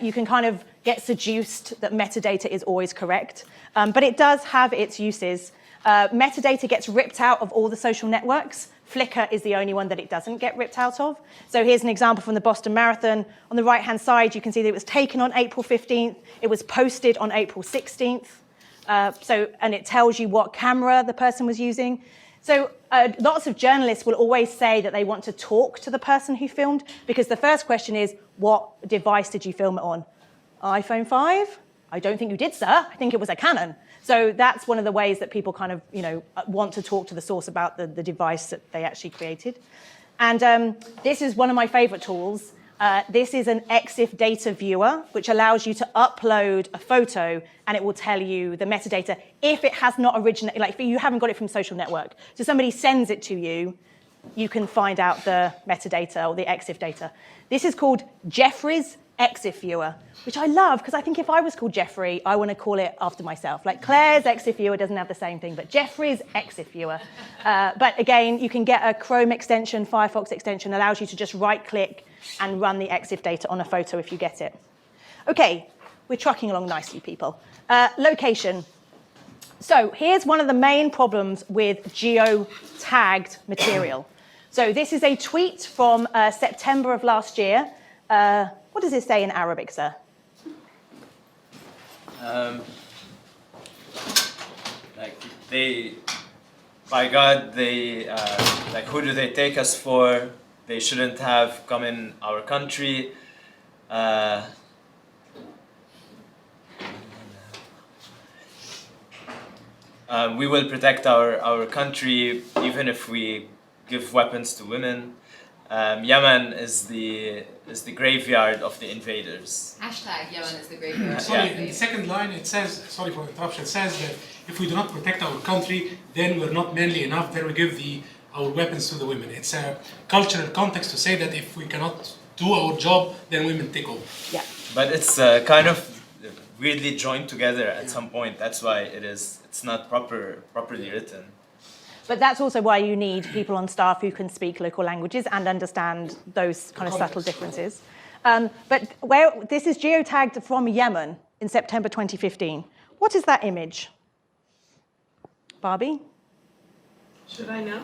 you can kind of get seduced that metadata is always correct. But it does have its uses. Metadata gets ripped out of all the social networks. Flickr is the only one that it doesn't get ripped out of. So here's an example from the Boston Marathon. On the right-hand side, you can see that it was taken on April 15th. It was posted on April 16th. And it tells you what camera the person was using. So lots of journalists will always say that they want to talk to the person who filmed, because the first question is, what device did you film it on? iPhone 5? I don't think you did, sir. I think it was a Canon. So that's one of the ways that people kind of, want to talk to the source about the device that they actually created. And this is one of my favorite tools. This is an XifDataViewer, which allows you to upload a photo and it will tell you the metadata if it has not originated, like if you haven't got it from social network. So somebody sends it to you, you can find out the metadata or the XifData. This is called Jeffrey's XifViewer, which I love because I think if I was called Jeffrey, I want to call it after myself. Like Claire's XifViewer doesn't have the same thing, but Jeffrey's XifViewer. But again, you can get a Chrome extension, Firefox extension, allows you to just right-click and run the XifData on a photo if you get it. Okay, we're trucking along nicely, people. Location. So here's one of the main problems with geotagged material. So this is a tweet from September of last year. What does it say in Arabic, sir? By God, who do they take us for? They shouldn't have come in our country. We will protect our country even if we give weapons to women. Yemen is the graveyard of the invaders. Hashtag Yemen is the graveyard. Sorry, in the second line it says, sorry for the interruption, it says that if we do not protect our country, then we're not manly enough, then we give our weapons to the women. It's a cultural context to say that if we cannot do our job, then women take over. Yeah. But it's kind of weirdly joined together at some point. That's why it's not properly written. But that's also why you need people on staff who can speak local languages and understand those kind of subtle differences. But this is geotagged from Yemen in September 2015. What is that image? Barbie? Should I know?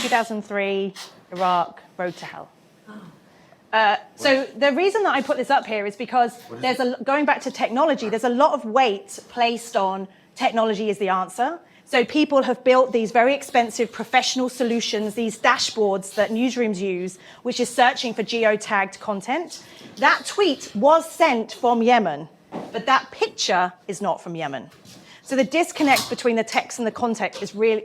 2003, Iraq, Road to Hell. So the reason that I put this up here is because going back to technology, there's a lot of weight placed on technology is the answer. So people have built these very expensive professional solutions, these dashboards that newsrooms use, which is searching for geotagged content. That tweet was sent from Yemen, but that picture is not from Yemen. So the disconnect between the text and the content is really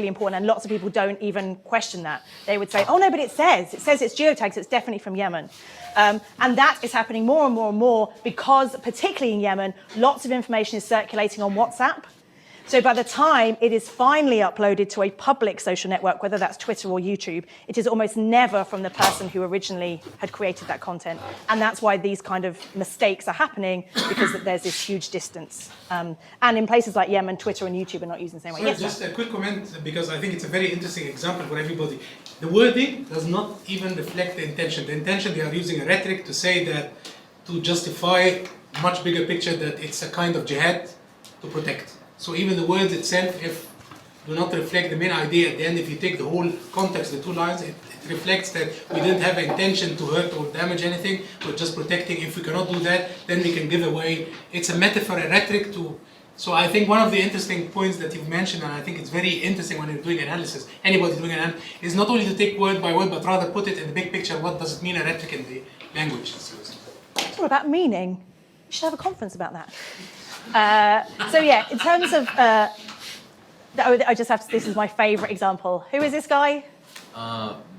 important, and lots of people don't even question that. They would say, oh no, but it says it's geotags, it's definitely from Yemen. And that is happening more and more and more because, particularly in Yemen, lots of information is circulating on WhatsApp. So by the time it is finally uploaded to a public social network, whether that's Twitter or YouTube, it is almost never from the person who originally had created that content. And that's why these kind of mistakes are happening, because there's this huge distance. And in places like Yemen, Twitter and YouTube are not using the same way. Sorry, Yes, just a quick comment, because I think it's a very interesting example for everybody. The wording does not even reflect the intention. The intention, they are using a rhetoric to say that, to justify a much bigger picture, that it's a kind of jihad to protect. So even the words itself, do not reflect the main idea. At the end, if you take the whole context, the two lines, it reflects that we didn't have an intention to hurt or damage anything. We're just protecting. If we cannot do that, then we can give away. It's a metaphor, a rhetoric to. So I think one of the interesting points that you've mentioned, and I think it's very interesting when you're doing analysis, anybody doing analysis, is not only to take word by word, but rather put it in the big picture. What does it mean, a rhetoric in the language? It's all about meaning. We should have a conference about that. So yeah, in terms of, this is my favorite example. Who is this guy?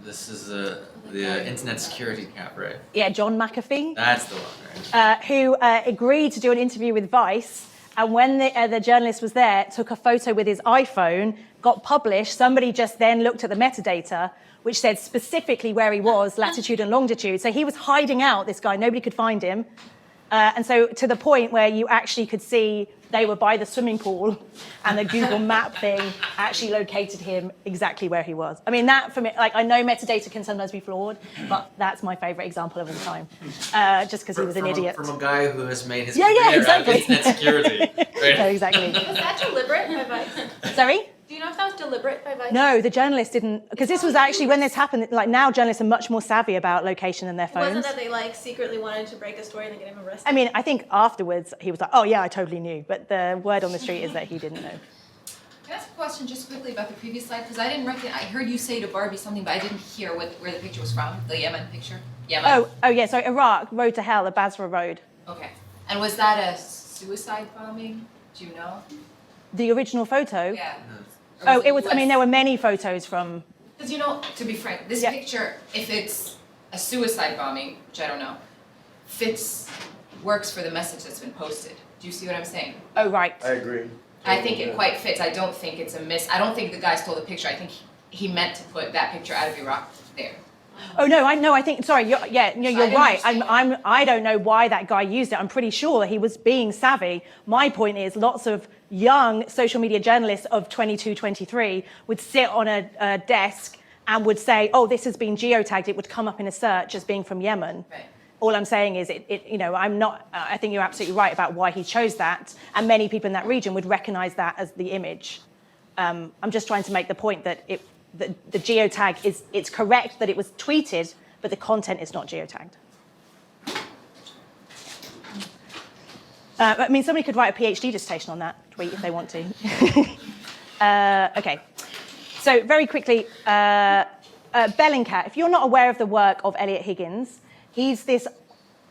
This is the internet security cap, right? Yeah, John McAfee. That's the one, right? Who agreed to do an interview with Vice, and when the journalist was there, took a photo with his iPhone, got published. Somebody just then looked at the metadata, which said specifically where he was, latitude and longitude. So he was hiding out, this guy, nobody could find him. And so to the point where you actually could see they were by the swimming pool and the Google map thing actually located him exactly where he was. I mean, that for me, like, I know metadata can sometimes be flawed, but that's my favorite example of all time, just because he was an idiot. From a guy who has made his Yeah, career exactly. out of internet security. Right? No, exactly. Was that deliberate by Vice? Sorry? Do you know if that was deliberate by Vice? No, the journalist didn't, because this was actually, when this happened, like now journalists are much more savvy about location in their It phones. wasn't that they like secretly wanted to break a story and then get him arrested. I mean, I think afterwards he was like, oh yeah, I totally knew. But the word on the street is that he didn't know. Can I ask a question just quickly about the previous slide? Because I didn't recognize, I heard you say to Barbie something, but I didn't hear where the picture was from, the Yemen picture. Yemen. Oh yeah, so Iraq, Road to Hell, the Basra Road. Okay. And was that a suicide bombing? Do you know? The original photo? Yeah. Oh, it was, I mean, there were many photos from... Because, you know, to be frank, this Yeah. picture, if it's a suicide bombing, which I don't know, works for the message that's been posted. Do you see what I'm saying? Oh, right. I agree. I think it quite fits. I don't think it's a I don't think the guy stole the picture. I think he meant to put that picture out of Iraq there. Oh no, I think. Sorry, you're right. understand. I don't know why that guy used it. I'm pretty sure that he was being savvy. My point is, lots of young social media journalists of 22, 23 would sit on a desk and would say, "Oh, this has been geotagged." It would come up in a search as being from Yemen. Right. All I'm saying is, I'm not. I think you're absolutely right about why he chose that, and many people in that region would recognise that as the image. I'm just trying to make the point that the geotag it's correct that it was tweeted, but the content is not geotagged. I mean, somebody could write a PhD dissertation on that tweet if they want to. Okay, so very quickly, Bellingcat. If you're not aware of the work of Eliot Higgins, he's this,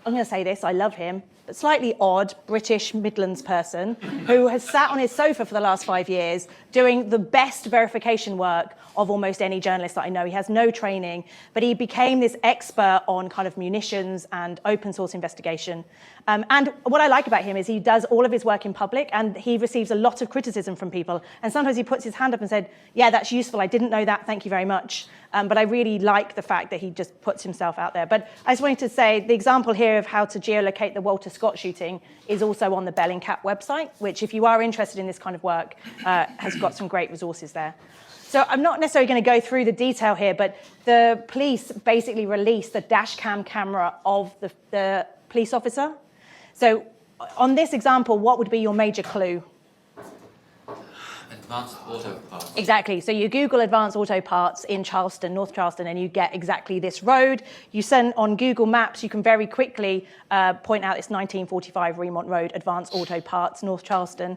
I'm going to say this, I love him, but slightly odd British Midlands person who has sat on his sofa for the last 5 years doing the best verification work of almost any journalist that I know. He has no training, but he became this expert on kind of munitions and open source investigation. And what I like about him is he does all of his work in public and he receives a lot of criticism from people. And sometimes he puts his hand up and said, yeah, that's useful. I didn't know that. Thank you very much. But I really like the fact that he just puts himself out there. But I just wanted to say the example here of how to geolocate the Walter Scott shooting is also on the Bellingcat website, which if you are interested in this kind of work, has got some great resources there. So I'm not necessarily going to go through the detail here, but the police basically released the dash cam camera of the police officer. So on this example, what would be your major clue? Advanced auto parts. Exactly. So you Google advanced auto parts in Charleston, North Charleston, and you get exactly this road. You send on Google Maps, you can very quickly point out it's 1945 Remont Road, advanced auto parts, North Charleston.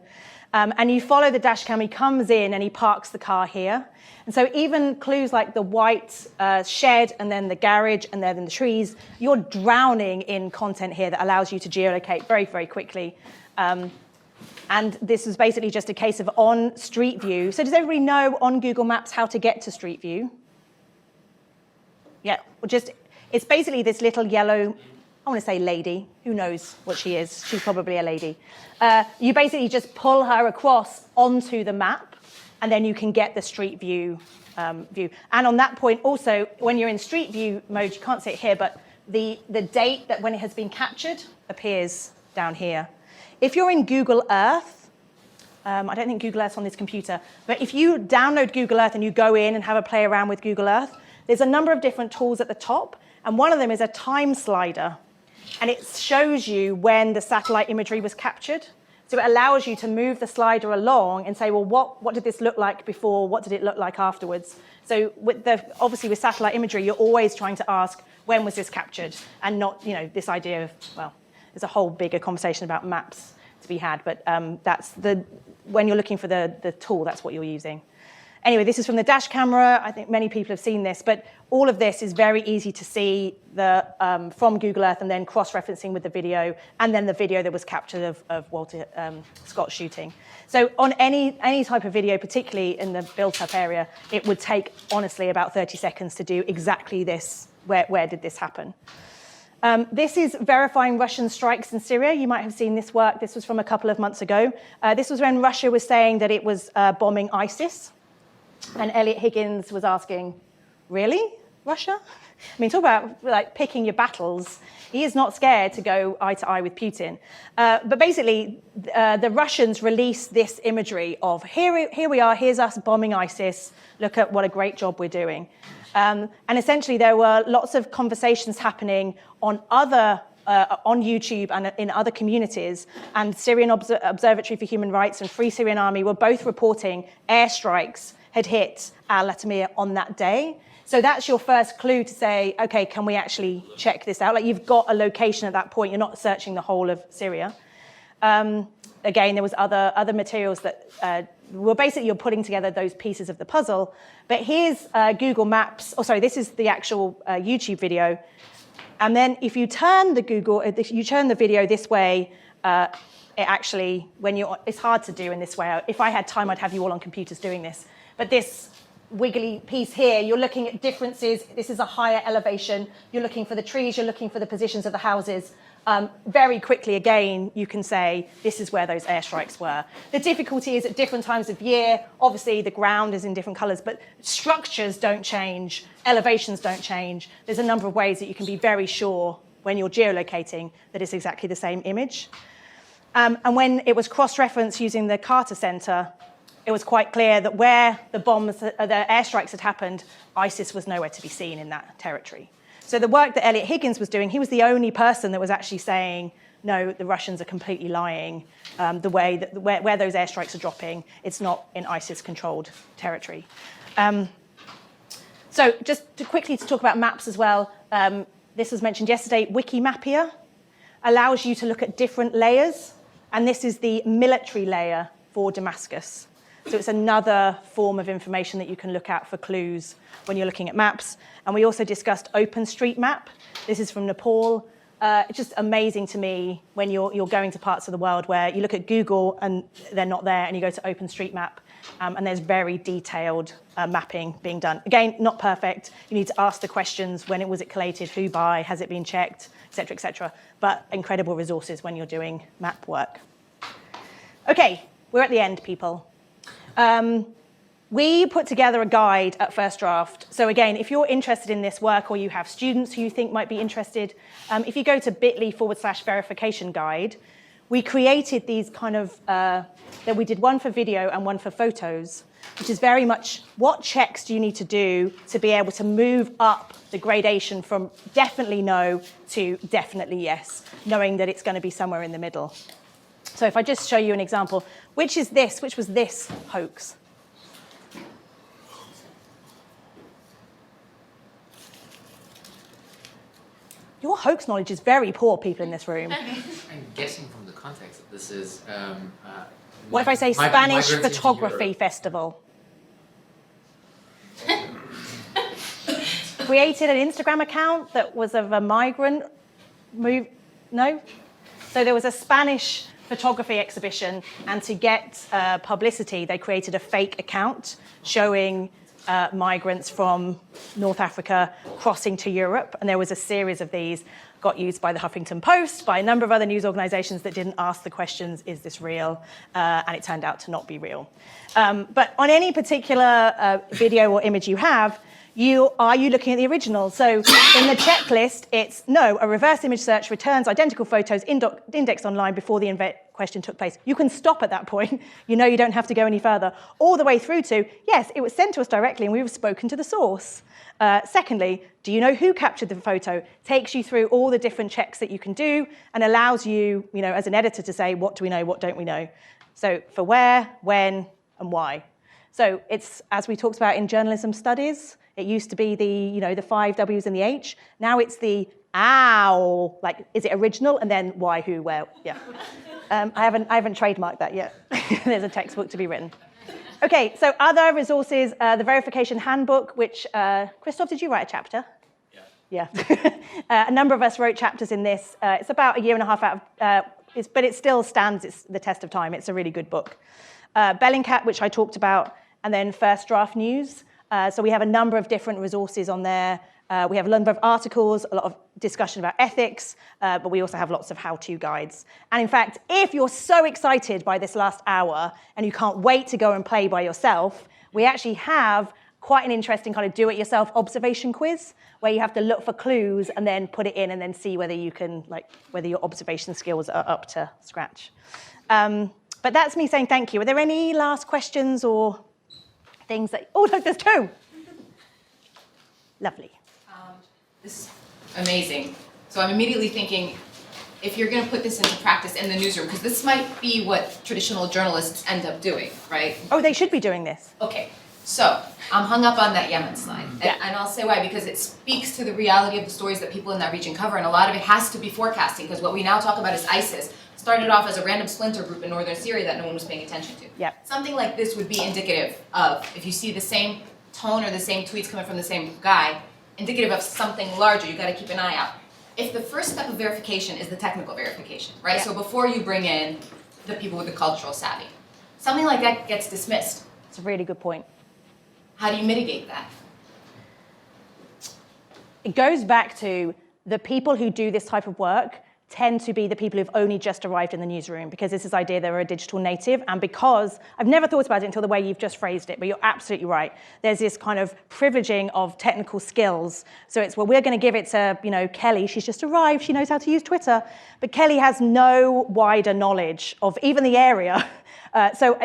And you follow the dash cam, he comes in and he parks the car here. And so even clues like the white shed and then the garage and then the trees, you're drowning in content here that allows you to geolocate very, very quickly. And this is basically just a case of on Street View. So does everybody know on Google Maps how to get to Street View? Yeah, it's basically this little yellow, I want to say lady. Who knows what she is? She's probably a lady. You basically just pull her across onto the map, and then you can get the Street View view. And on that point, also, when you're in Street View mode, you can't see it here, but the date that when it has been captured appears down here. If you're in Google Earth, I don't think Google Earth's on this computer, but if you download Google Earth and you go in and have a play around with Google Earth, there's a number of different tools at the top, and one of them is a time slider. And it shows you when the satellite imagery was captured. So it allows you to move the slider along and say, well, what did this look like before? What did it look like afterwards? So obviously with satellite imagery, you're always trying to ask, when was this captured? And not, this idea of, well, there's a whole bigger conversation about maps to be had, but when you're looking for the tool, that's what you're using. Anyway, this is from the dash camera. I think many people have seen this, but all of this is very easy to see from Google Earth and then cross-referencing with the video, and then the video that was captured of Walter Scott shooting. So on any type of video, particularly in the built-up area, it would take, honestly, about 30 seconds to do exactly this. Where did this happen? This is verifying Russian strikes in Syria. You might have seen this work. This was from a couple of months ago. This was when Russia was saying that it was bombing ISIS. And Eliot Higgins was asking, really? Russia? I mean, talk about like picking your battles. He is not scared to go eye to eye with Putin. But basically, the Russians released this imagery of here we are, here's us bombing ISIS. Look at what a great job we're doing. And essentially, there were lots of conversations happening on on YouTube and in other communities. And Syrian Observatory for Human Rights and Free Syrian Army were both reporting airstrikes had hit Al-Latamir on that day. So that's your first clue to say, okay, can we actually check this out? Like you've got a location at that point. You're not searching the whole of Syria. Again, there was other materials that were basically you're putting together those pieces of the puzzle. But here's Google Maps. Oh, sorry, this is the actual YouTube video. And then if you turn the video this way, it actually, it's hard to do in this way. If I had time, I'd have you all on computers doing this. But this wiggly piece here, you're looking at differences. This is a higher elevation. You're looking for the trees. You're looking for the positions of the houses. Very quickly, again, you can say this is where those airstrikes were. The difficulty is at different times of year. Obviously, the ground is in different colors, but structures don't change. Elevations don't change. There's a number of ways that you can be very sure when you're geolocating that it's exactly the same image. And when it was cross-referenced using the Carter Center, it was quite clear that where the airstrikes had happened, ISIS was nowhere to be seen in that territory. So the work that Eliot Higgins was doing, he was the only person that was actually saying, no, the Russians are completely lying. The way that where those airstrikes are dropping, it's not in ISIS-controlled territory. So just quickly to talk about maps as well, this was mentioned yesterday, Wikimapia allows you to look at different layers, and this is the military layer for Damascus. So it's another form of information that you can look at for clues when you're looking at maps. And we also discussed OpenStreetMap. This is from Nepal. It's just amazing to me when you're going to parts of the world where you look at Google and they're not there, and you go to OpenStreetMap, and there's very detailed mapping being done. Again, not perfect. You need to ask the questions: when was it collated, who by, has it been checked, et cetera, but incredible resources when you're doing map work. Okay, we're at the end, people. We put together a guide at First Draft. So again, if you're interested in this work or you have students who you think might be interested, if you go to bit.ly/verification guide, we created these kind of, that we did one for video and one for photos, which is very much what checks do you need to do to be able to move up the gradation from definitely no to definitely yes, knowing that it's going to be somewhere in the middle. So if I just show you an example, which was this hoax? Your hoax knowledge is very poor, people in this room. I'm guessing from the context that this is... what if I say Spanish Photography Festival? Created an Instagram account that was of a migrant move. No? So there was a Spanish photography exhibition, and to get publicity, they created a fake account showing migrants from North Africa crossing to Europe, and there was a series of these, got used by the Huffington Post, by a number of other news organizations that didn't ask the questions, is this real? And it turned out to not be real. But on any particular video or image you have, are you looking at the original? So in the checklist, it's no, a reverse image search returns identical photos indexed online before the event question took place. You can stop at that point. You know you don't have to go any further. All the way through to, yes, it was sent to us directly and we've spoken to the source. Secondly, do you know who captured the photo? Takes you through all the different checks that you can do and allows you, as an editor to say, what do we know, what don't we know? So for where, when, and why. So it's, as we talked about in journalism studies, it used to be the 5 W's and the H. Now it's the ow, like, is it original? And then why, who, where, yeah. I haven't trademarked that yet. There's a textbook to be written. Okay, so other resources, the verification handbook, which, Christoph, did you write a chapter? Yeah. A number of us wrote chapters in this. It's about a year and a half out of, but it still stands the test of time. It's a really good book. Bellingcat, which I talked about, and then First Draft News. So we have a number of different resources on there. We have a number of articles, a lot of discussion about ethics, but we also have lots of how-to guides. And in fact, if you're so excited by this last hour and you can't wait to go and play by yourself, we actually have quite an interesting kind of do-it-yourself observation quiz where you have to look for clues and then put it in and then see whether you can, whether your observation skills are up to scratch. But that's me saying thank you. Are there any last questions or things that, oh, look, there's two. Lovely. This is amazing. So I'm immediately thinking, if you're going to put this into practice in the newsroom, because this might be what traditional journalists end up doing, right? Oh, they should be doing this. Okay, so I'm hung up on that Yemen slide. Yeah. And I'll say why, because it speaks to the reality of the stories that people in that region cover, and a lot of it has to be forecasting, because what we now talk about is ISIS. Started off as a random splinter group in northern Syria that no one was paying attention to. Yep. Something like this would be indicative of, if you see the same tone or the same tweets coming from the same guy, indicative of something larger. You got to keep an eye out. If the first step of verification is the technical verification, right? Yeah. So before you bring in the people with the cultural savvy, something like that gets dismissed. It's a really good point. How do you mitigate that? It goes back to the people who do this type of work tend to be the people who've only just arrived in the newsroom, because this is the idea they're a digital native, and because I've never thought about it until the way you've just phrased it, but you're absolutely right. There's this kind of privileging of technical skills. So it's, well, we're going to give it to, Kelly. She's just arrived. She knows how to use Twitter. But Kelly has no wider knowledge of even the area. So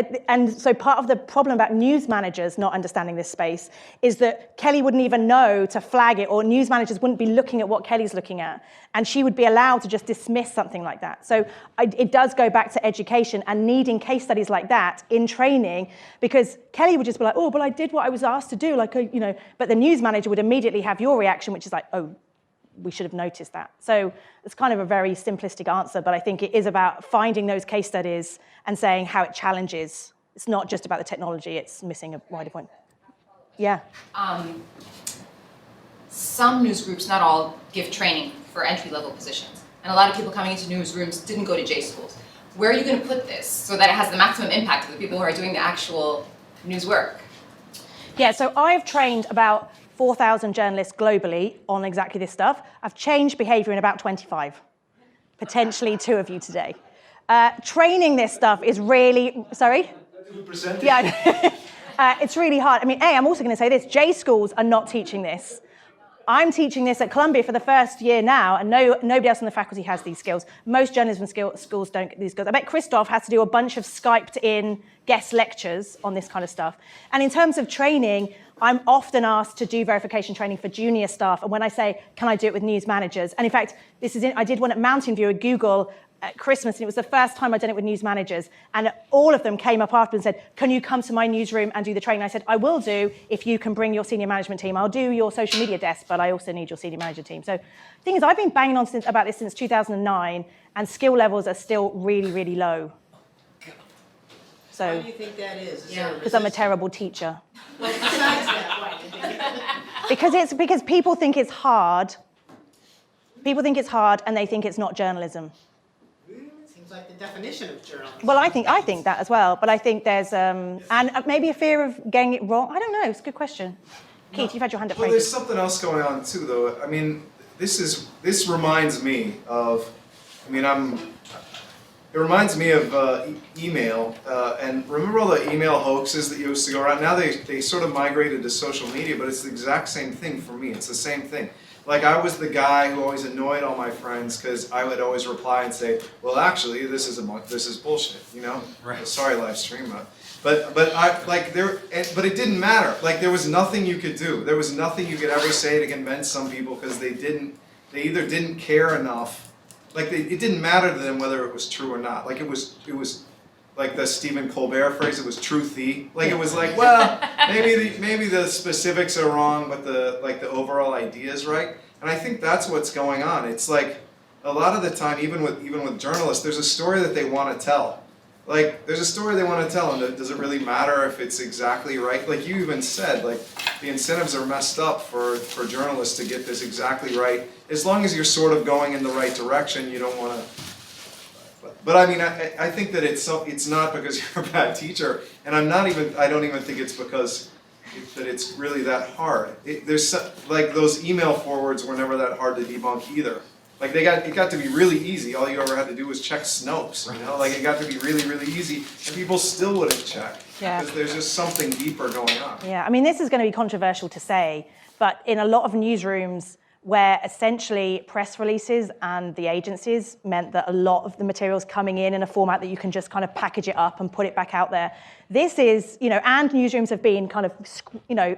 part of the problem about news managers not understanding this space is that Kelly wouldn't even know to flag it, or news managers wouldn't be looking at what Kelly's looking at, and she would be allowed to just dismiss something like that. So it does go back to education and needing case studies like that in training, because Kelly would just be like, oh, but I did what I was asked to do, but the news manager would immediately have your reaction, which is like, oh, we should have noticed that. So it's kind of a very simplistic answer, but I think it is about finding those case studies and saying how it challenges. It's not just about the technology, it's missing a wider point. Yeah. Some news groups, not all, give training for entry-level positions. And a lot of people coming into newsrooms didn't go to J schools. Where are you going to put this so that it has the maximum impact to the people who are doing the actual news work? Yeah, so I've trained about 4,000 journalists globally on exactly this stuff. I've changed behavior in about 25, potentially 2 of you today. Training this stuff is really, sorry? Yeah, it's really hard. I mean, I'm also going to say this, J schools are not teaching this. I'm teaching this at Columbia for the first year now, and nobody else on the faculty has these skills. Most journalism schools don't get these skills. I bet Christoph has to do a bunch of Skyped-in guest lectures on this kind of stuff. And in terms of training, I'm often asked to do verification training for junior staff, and when I say, can I do it with news managers? And in fact, I did one at Mountain View at Google at Christmas, and it was the first time I'd done it with news managers, and all of them came up after and said, can you come to my newsroom and do the training? I said, I will do if you can bring your senior management team. I'll do your social media desk, but I also need your senior manager team. So the thing is, I've been banging on about this since 2009, and skill levels are still really, really low. So, why do you think that is? Because I'm a terrible teacher. Well, besides that, why do you think that? Because people think it's hard. People think it's hard, and they think it's not journalism. Seems like the definition of journalism. Well, I think that as well, but I think there's and maybe a fear of getting it wrong. I don't know. It's a good question. Keith, you've had your hand up. Well, there's something else going on too, though. I mean, this reminds me of. It reminds me of email, and remember all the email hoaxes that used to go around? Now they sort of migrated to social media, but it's the exact same thing for me. It's the same thing. Like, I was the guy who always annoyed all my friends because I would always reply and say, well, actually, this is bullshit, Right. Sorry, live stream. But it didn't matter. Like, there was nothing you could do. There was nothing you could ever say to convince some people because they either didn't care enough. Like, it didn't matter to them whether it was true or not. Like, it was like the Stephen Colbert phrase, it was truthy. Like, it was like, well, maybe the specifics are wrong, but the overall idea is right. And I think that's what's going on. It's like, a lot of the time, even with journalists, there's a story that they want to tell. Like, there's a story they want to tell, and does it really matter if it's exactly right? Like you even said, like, the incentives are messed up for journalists to get this exactly right. As long as you're sort of going in the right direction, you don't want to. But I mean, I think that it's not because you're a bad teacher, and I don't even think it's because that it's really that hard. There's like those email forwards were never that hard to debunk either. Like it got to be really easy. All you ever had to do was check Snopes, you know? Like it got to be really, really easy, and people still wouldn't check. Yeah. Because there's just something deeper going on. Yeah, I mean, this is going to be controversial to say, but in a lot of newsrooms where essentially press releases and the agencies meant that a lot of the materials coming in a format that you can just kind of package it up and put it back out there. This is, you know, and newsrooms have been kind of, you know,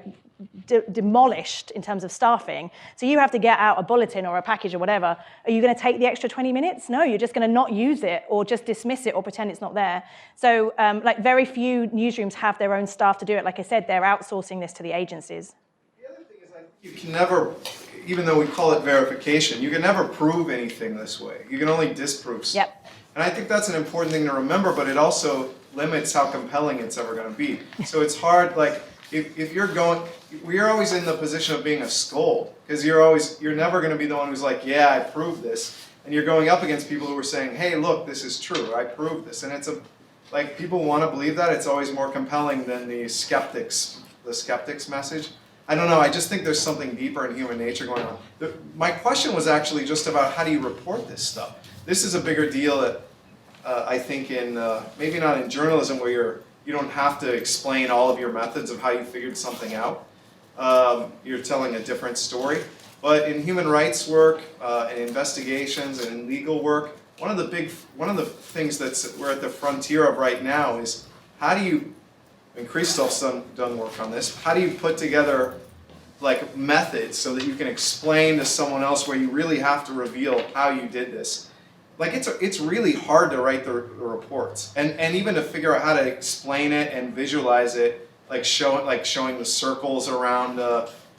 demolished in terms of staffing. So you have to get out a bulletin or a package or whatever. Are you going to take the extra 20 minutes? No, you're just going to not use it or just dismiss it or pretend it's not there. So like very few newsrooms have their own staff to do it. Like I said, they're outsourcing this to the agencies. The other thing is, like, you can never, even though we call it verification, you can never prove anything this way. You can only disprove stuff. Yep. And I think that's an important thing to remember, but it also limits how compelling it's ever going to be. So it's hard, like, if you're going, we're always in the position of being a scold, because you're never going to be the one who's like, yeah, I proved this. And you're going up against people who are saying, hey, look, this is true, I proved this. And it's like, people want to believe that. It's always more compelling than the skeptic's message. I don't know, I just think there's something deeper in human nature going on. My question was actually just about how do you report this stuff? This is a bigger deal that I think in, maybe not in journalism where you don't have to explain all of your methods of how you figured something out. You're telling a different story. But in human rights work, and investigations, and in legal work, one of the things that's we're at the frontier of right now is how do you, and Christoph's done work on this, how do you put together like methods so that you can explain to someone else where you really have to reveal how you did this. Like it's really hard to write the reports and even to figure out how to explain it and visualize it, like showing the circles around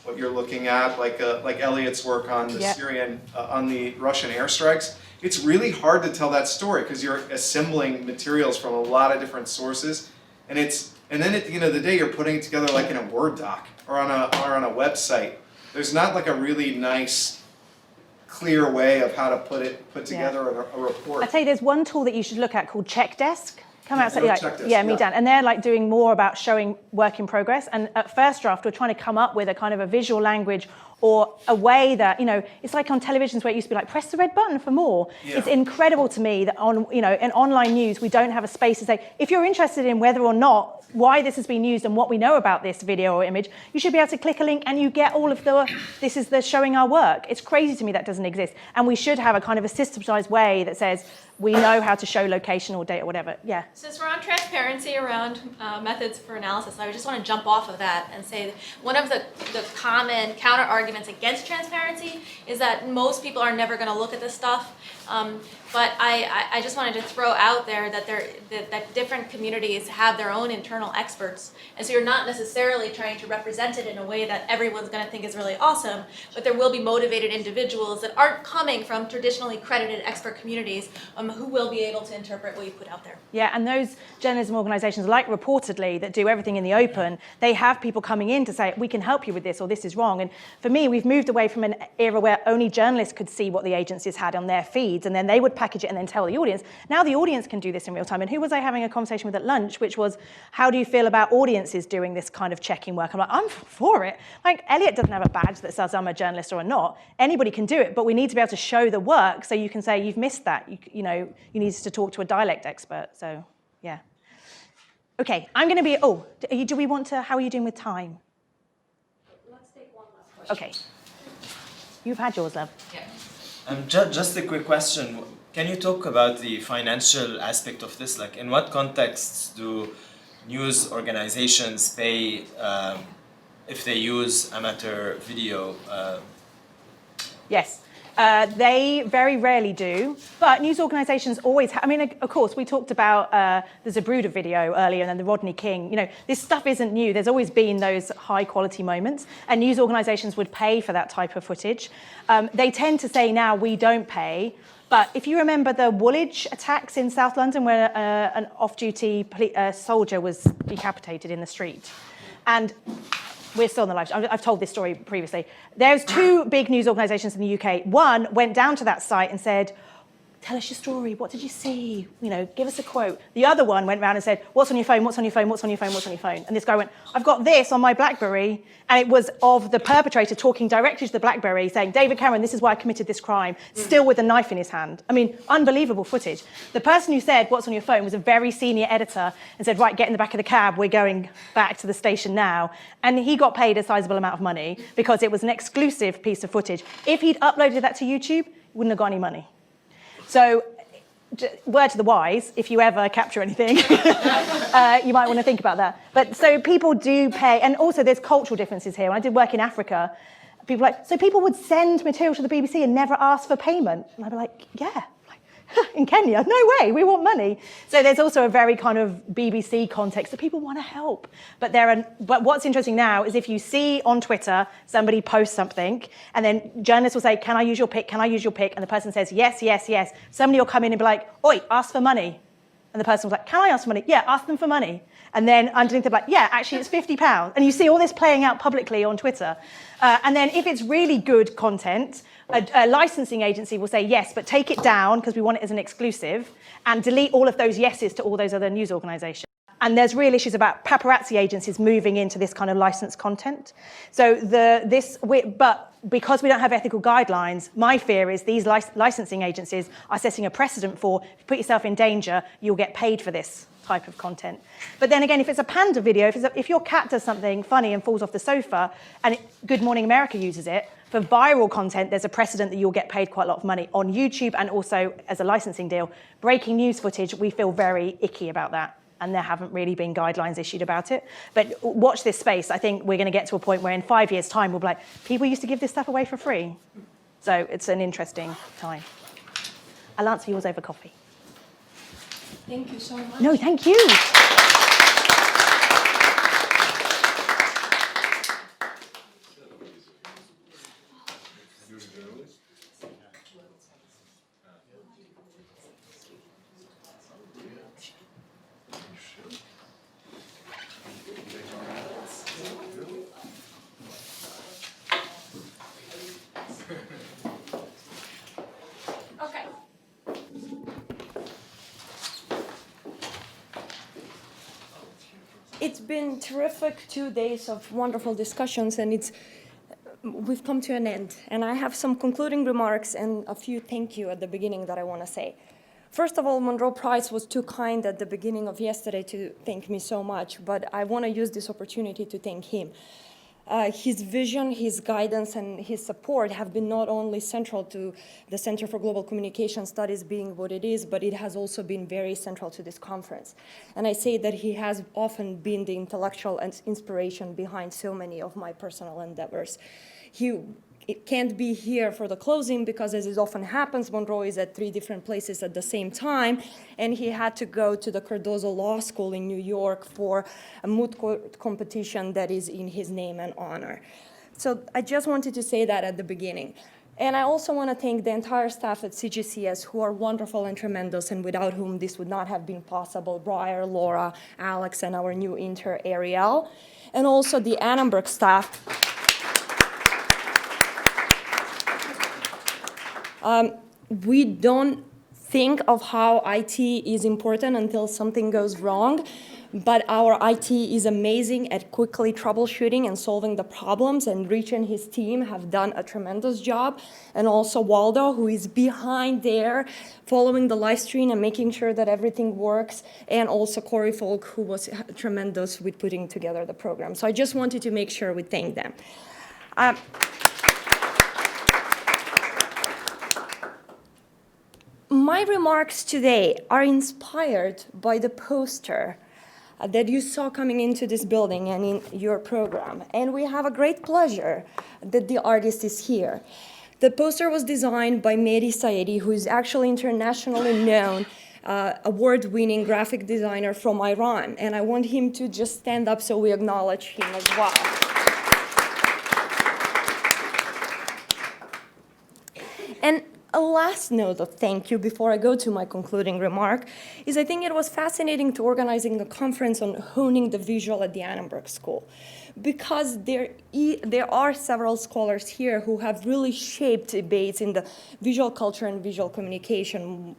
what you're looking at, like Eliot's work on the Syrian, on the Russian airstrikes. It's really hard to tell that story because you're assembling materials from a lot of different sources, and then at the end of the day you're putting it together like in a Word doc or on a website. There's not like a really nice, clear way of how to put together a report. I'd say there's one tool that you should look at called CheckDesk. Come out, CheckDesk, and they're like doing more about showing work in progress. And at First Draft, we're trying to come up with a kind of a visual language or a way that, it's like on televisions where it used to be like, press the red button for more. Yeah. It's incredible to me that in online news, we don't have a space to say, if you're interested in whether or not, why this has been used and what we know about this video or image, you should be able to click a link and you get all of this is the showing our work. It's crazy to me that doesn't exist. And we should have a kind of a systematized way that says, we know how to show location or data or whatever. Yeah. Since we're on transparency around methods for analysis, I just want to jump off of that and say that one of the common counter arguments against transparency is that most people are never going to look at this stuff. But I just wanted to throw out there that that different communities have their own internal experts, and so you're not necessarily trying to represent it in a way that everyone's going to think is really awesome, but there will be motivated individuals that aren't coming from traditionally credited expert communities who will be able to interpret what you put out there. Yeah, and those journalism organizations like Reportedly that do everything in the open, they have people coming in to say, we can help you with this or this is wrong. And for me, we've moved away from an era where only journalists could see what the agencies had on their feeds, and then they would package it and then tell the audience. Now the audience can do this in real time. And who was I having a conversation with at lunch, which was, how do you feel about audiences doing this kind of checking work? I'm like, I'm for it. Like, Eliot doesn't have a badge that says I'm a journalist or not. Anybody can do it, but we need to be able to show the work so you can say, you've missed that. You need to talk to a dialect expert. So, yeah. Okay, I'm going to be, how are you doing with time? Let's take one last question. Okay. You've had yours, love. Yeah. Just a quick question. Can you talk about the financial aspect of this? Like, in what contexts do news organizations pay if they use amateur video? Yes. They very rarely do, but news organizations always of course, we talked about the Zabruda video earlier and then the Rodney King. This stuff isn't new. There's always been those high quality moments, and news organizations would pay for that type of footage. They tend to say now, we don't pay. But if you remember the Woolwich attacks in South London where an off-duty soldier was decapitated in the street, and we're still on the live show. I've told this story previously. There's two big news organizations in the UK. One went down to that site and said, tell us your story. What did you see? You know, give us a quote. The other one went round and said, what's on your phone? What's on your phone? What's on your phone? What's on your phone? And this guy went, I've got this on my BlackBerry. And it was of the perpetrator talking directly to the BlackBerry saying, David Cameron, this is why I committed this crime, still with a knife in his hand. I mean, unbelievable footage. The person who said, what's on your phone, was a very senior editor and said, right, get in the back of the cab. We're going back to the station now. And he got paid a sizable amount of money because it was an exclusive piece of footage. If he'd uploaded that to YouTube, he wouldn't have got any money. So, word to the wise, if you ever capture anything, you might want to think about that. But so people do pay, and also there's cultural differences here. When I did work in Africa, so people would send material to the BBC and never ask for payment. And I'd be like, yeah. In Kenya, no way, we want money. So there's also a very kind of BBC context that people want to help. But what's interesting now is if you see on Twitter somebody post something and then journalists will say, can I use your pic? Can I use your pic? And the person says, yes, yes, yes. Somebody will come in and be like, oi, ask for money. And the person was like, can I ask for money? Yeah, ask them for money. And then underneath they're like, yeah, actually it's £50. And you see all this playing out publicly on Twitter. And then if it's really good content, a licensing agency will say yes, but take it down because we want it as an exclusive and delete all of those yeses to all those other news organizations. And there's real issues about paparazzi agencies moving into this kind of licensed content. So but because we don't have ethical guidelines, my fear is these licensing agencies are setting a precedent for, if you put yourself in danger, you'll get paid for this type of content. But then again, if it's a panda video, if your cat does something funny and falls off the sofa and Good Morning America uses it, for viral content, there's a precedent that you'll get paid quite a lot of money on YouTube and also as a licensing deal. Breaking news footage, we feel very icky about that. And there haven't really been guidelines issued about it. But watch this space. I think we're going to get to a point where in 5 years' time, we'll be like, people used to give this stuff away for free. So it's an interesting time. I'll answer yours over coffee. Thank you so much. No, thank you. It's been terrific 2 days of wonderful discussions, and we've come to an end. And I have some concluding remarks and a few thank you at the beginning that I want to say. First of all, Monroe Price was too kind at the beginning of yesterday to thank me so much, but I want to use this opportunity to thank him. His vision, his guidance, and his support have been not only central to the Center for Global Communication Studies being what it is, but it has also been very central to this conference. And I say that he has often been the intellectual and inspiration behind so many of my personal endeavors. It can't be here for the closing because, as it often happens, Monroe is at 3 different places at the same time, and he had to go to the Cardozo Law School in New York for a moot court competition that is in his name and honor. So I just wanted to say that at the beginning. And I also want to thank the entire staff at CGCS, who are wonderful and tremendous, and without whom this would not have been possible. Briar, Laura, Alex, and our new intern, Ariel. And also the Annenberg staff. We don't think of how IT is important until something goes wrong, but our IT is amazing at quickly troubleshooting and solving the problems, and Rich and his team have done a tremendous job. And also Waldo, who is behind there, following the live stream and making sure that everything works, and also Corey Folk, who was tremendous with putting together the program. So I just wanted to make sure we thank them. My remarks today are inspired by the poster that you saw coming into this building and in your program. And we have a great pleasure that the artist is here. The poster was designed by Mehdi Saedi, who is actually internationally known award-winning graphic designer from Iran. And I want him to just stand up so we acknowledge him as well. And a last note of thank you before I go to my concluding remark is I think it was fascinating to organizing a conference on honing the visual at the Annenberg School, because there are several scholars here who have really shaped debates in the visual culture and visual communication.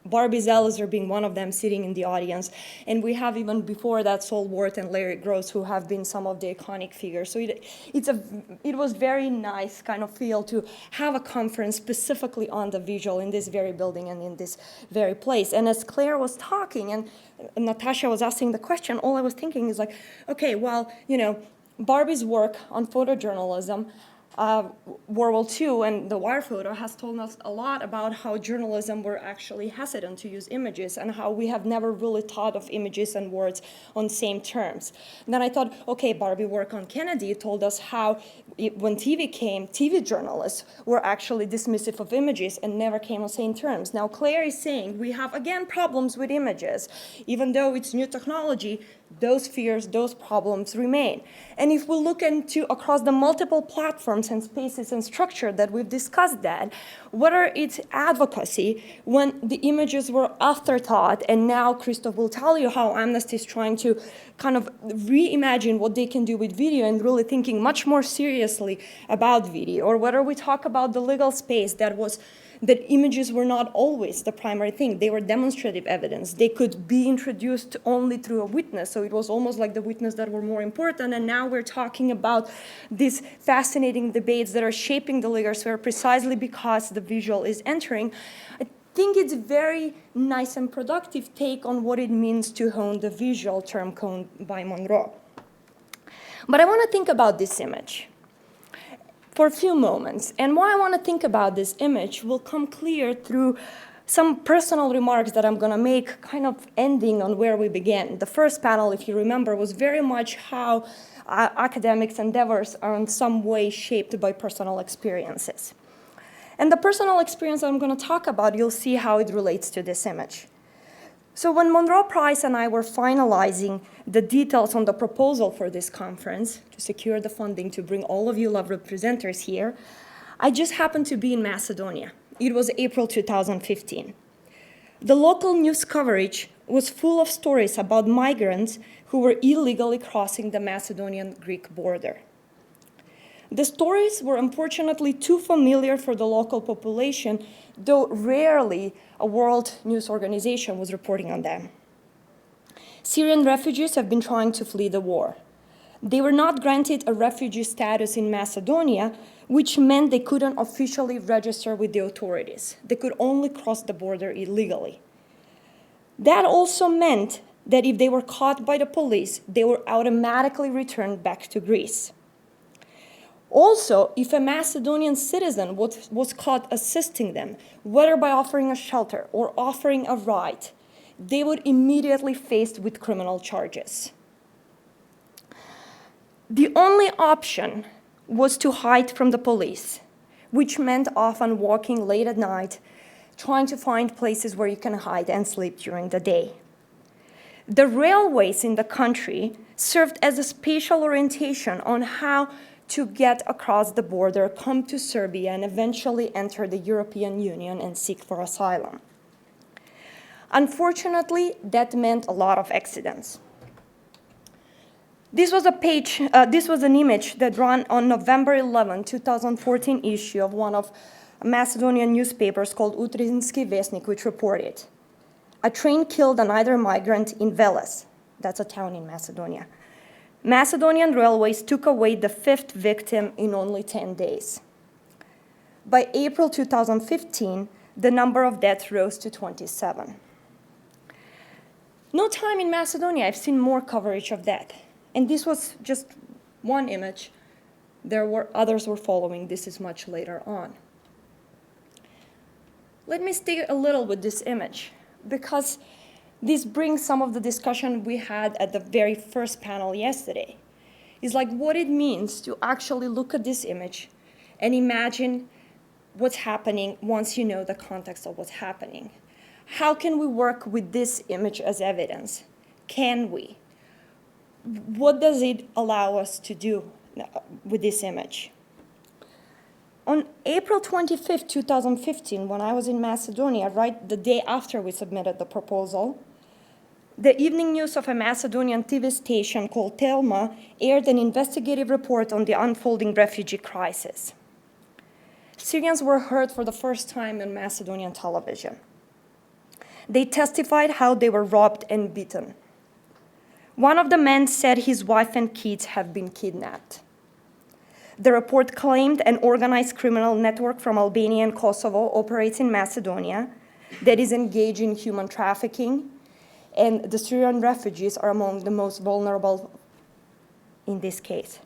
Barbie Zelizer being one of them, sitting in the audience. And we have even before that Sol Worth and Larry Gross, who have been some of the iconic figures. So it was very nice kind of feel to have a conference specifically on the visual in this very building and in this very place. And as Claire was talking and Natasha was asking the question, all I was thinking is like, okay, well, Barbie's work on photojournalism, World War II and the wire photo has told us a lot about how journalism were actually hesitant to use images and how we have never really thought of images and words on same terms. And then I thought, okay, Barbie work on Kennedy told us how when TV came, TV journalists were actually dismissive of images and never came on same terms. Now Claire is saying we have again problems with images. Even though it's new technology, those fears, those problems remain. And if we look into across the multiple platforms and spaces and structure that we've discussed that, whether it's advocacy, when the images were afterthought, and now Christoph will tell you how Amnesty is trying to kind of reimagine what they can do with video and really thinking much more seriously about video, or whether we talk about the legal space that images were not always the primary thing. They were demonstrative evidence. They could be introduced only through a witness, so it was almost like the witness that were more important, and now we're talking about these fascinating debates that are shaping the legal sphere precisely because the visual is entering. I think it's a very nice and productive take on what it means to hone the visual, term coined by Monroe. But I want to think about this image for a few moments. And why I want to think about this image will come clear through some personal remarks that I'm going to make, kind of ending on where we began. The first panel, if you remember, was very much how academics' endeavors are in some way shaped by personal experiences. And the personal experience that I'm going to talk about, you'll see how it relates to this image. So when Monroe Price and I were finalizing the details on the proposal for this conference to secure the funding to bring all of you lovely presenters here, I just happened to be in Macedonia. It was April 2015. The local news coverage was full of stories about migrants who were illegally crossing the Macedonian-Greek border. The stories were unfortunately too familiar for the local population, though rarely a world news organization was reporting on them. Syrian refugees have been trying to flee the war. They were not granted a refugee status in Macedonia, which meant they couldn't officially register with the authorities. They could only cross the border illegally. That also meant that if they were caught by the police, they were automatically returned back to Greece. Also, if a Macedonian citizen was caught assisting them, whether by offering a shelter or offering a ride, they would immediately face with criminal charges. The only option was to hide from the police, which meant often walking late at night, trying to find places where you can hide and sleep during the day. The railways in the country served as a spatial orientation on how to get across the border, come to Serbia, and eventually enter the European Union and seek for asylum. Unfortunately, that meant a lot of accidents. This was an image that ran on November 11, 2014 issue of one of Macedonian newspapers called Utrinski Vesnik, which reported, a train killed another migrant in Veles. That's a town in Macedonia. Macedonian railways took away the 5th victim in only 10 days. By April 2015, the number of deaths rose to 27. No time in Macedonia I've seen more coverage of that. And this was just one image. Others were following. This is much later on. Let me stay a little with this image, because this brings some of the discussion we had at the very first panel yesterday. It's like what it means to actually look at this image and imagine what's happening once you know the context of what's happening. How can we work with this image as evidence? Can we? What does it allow us to do with this image? On April 25th, 2015, when I was in Macedonia, right the day after we submitted the proposal, the evening news of a Macedonian TV station called Telma aired an investigative report on the unfolding refugee crisis. Syrians were heard for the first time on Macedonian television. They testified how they were robbed and beaten. One of the men said his wife and kids have been kidnapped. The report claimed an organized criminal network from Albania and Kosovo operates in Macedonia that is engaged in human trafficking, and the Syrian refugees are among the most vulnerable in this case.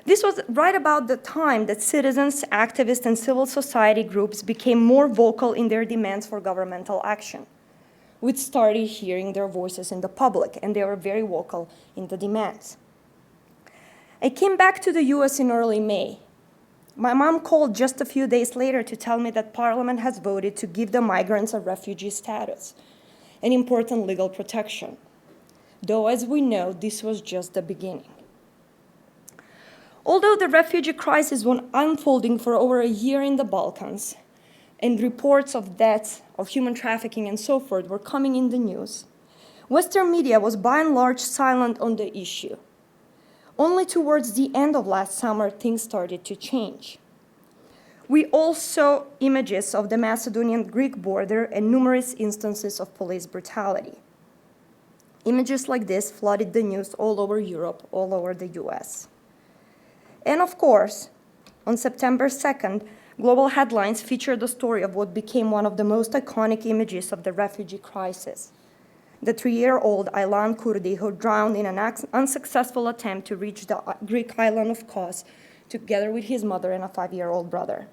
This was right about the time that citizens, activists, and civil society groups became more vocal in their demands for governmental action. We started hearing their voices in the public, and they were very vocal in the demands. I came back to the US in early May. My mom called just a few days later to tell me that Parliament has voted to give the migrants a refugee status, an important legal protection. Though, as we know, this was just the beginning. Although the refugee crisis was unfolding for over a year in the Balkans, and reports of deaths, of human trafficking, and so forth were coming in the news, Western media was by and large silent on the issue. Only towards the end of last summer, things started to change. We all saw images of the Macedonian-Greek border and numerous instances of police brutality. Images like this flooded the news all over Europe, all over the US. And of course, on September 2nd, global headlines featured the story of what became one of the most iconic images of the refugee crisis. The 3-year-old Aylan Kurdi who drowned in an unsuccessful attempt to reach the Greek island of Kos together with his mother and a 5-year-old brother.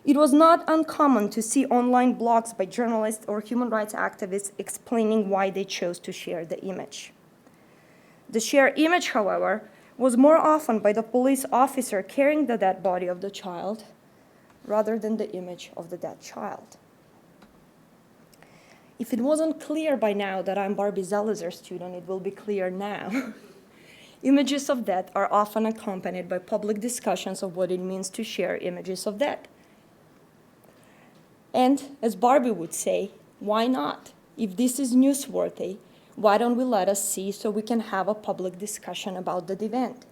It was not uncommon to see online blogs by journalists or human rights activists explaining why they chose to share the image. The shared image, however, was more often by the police officer carrying the dead body of the child rather than the image of the dead child. If it wasn't clear by now that I'm Barbie Zelizer student, it will be clear now. Images of death are often accompanied by public discussions of what it means to share images of death. And as Barbie would say, why not? If this is newsworthy, why don't we let us see so we can have a public discussion about the event?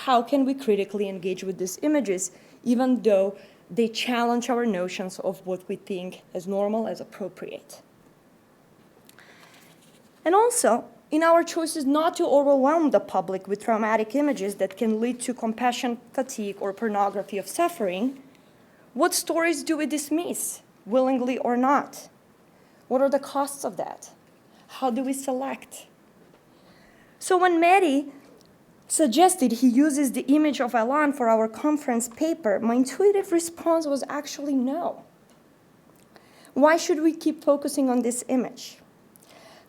How can we critically engage with these images, even though they challenge our notions of what we think as normal, as appropriate? And also, in our choices not to overwhelm the public with traumatic images that can lead to compassion fatigue or pornography of suffering, what stories do we dismiss, willingly or not? What are the costs of that? How do we select? So when Mehdi suggested he uses the image of Aylan for our conference paper, my intuitive response was actually no. Why should we keep focusing on this image?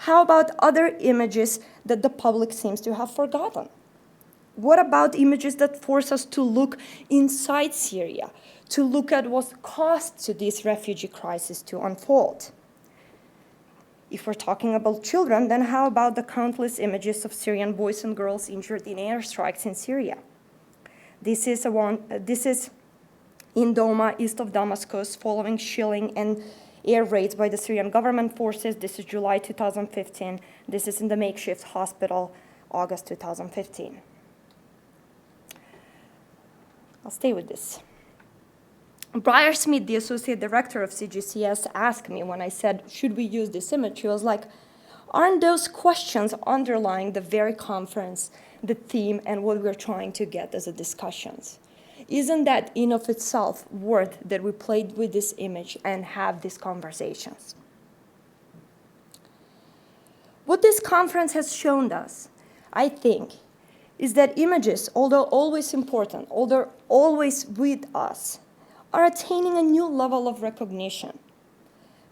How about other images that the public seems to have forgotten? What about images that force us to look inside Syria, to look at what caused to this refugee crisis to unfold? If we're talking about children, then how about the countless images of Syrian boys and girls injured in airstrikes in Syria? This is in Doma, east of Damascus, following shelling and air raids by the Syrian government forces. This is July 2015. This is in the makeshift hospital, August 2015. I'll stay with this. Briar Smith, the associate director of CGCS, asked me when I said, should we use this image? He was like, aren't those questions underlying the very conference, the theme, and what we're trying to get as a discussions? Isn't that in of itself worth that we played with this image and have these conversations? What this conference has shown us, I think, is that images, although always important, although always with us, are attaining a new level of recognition,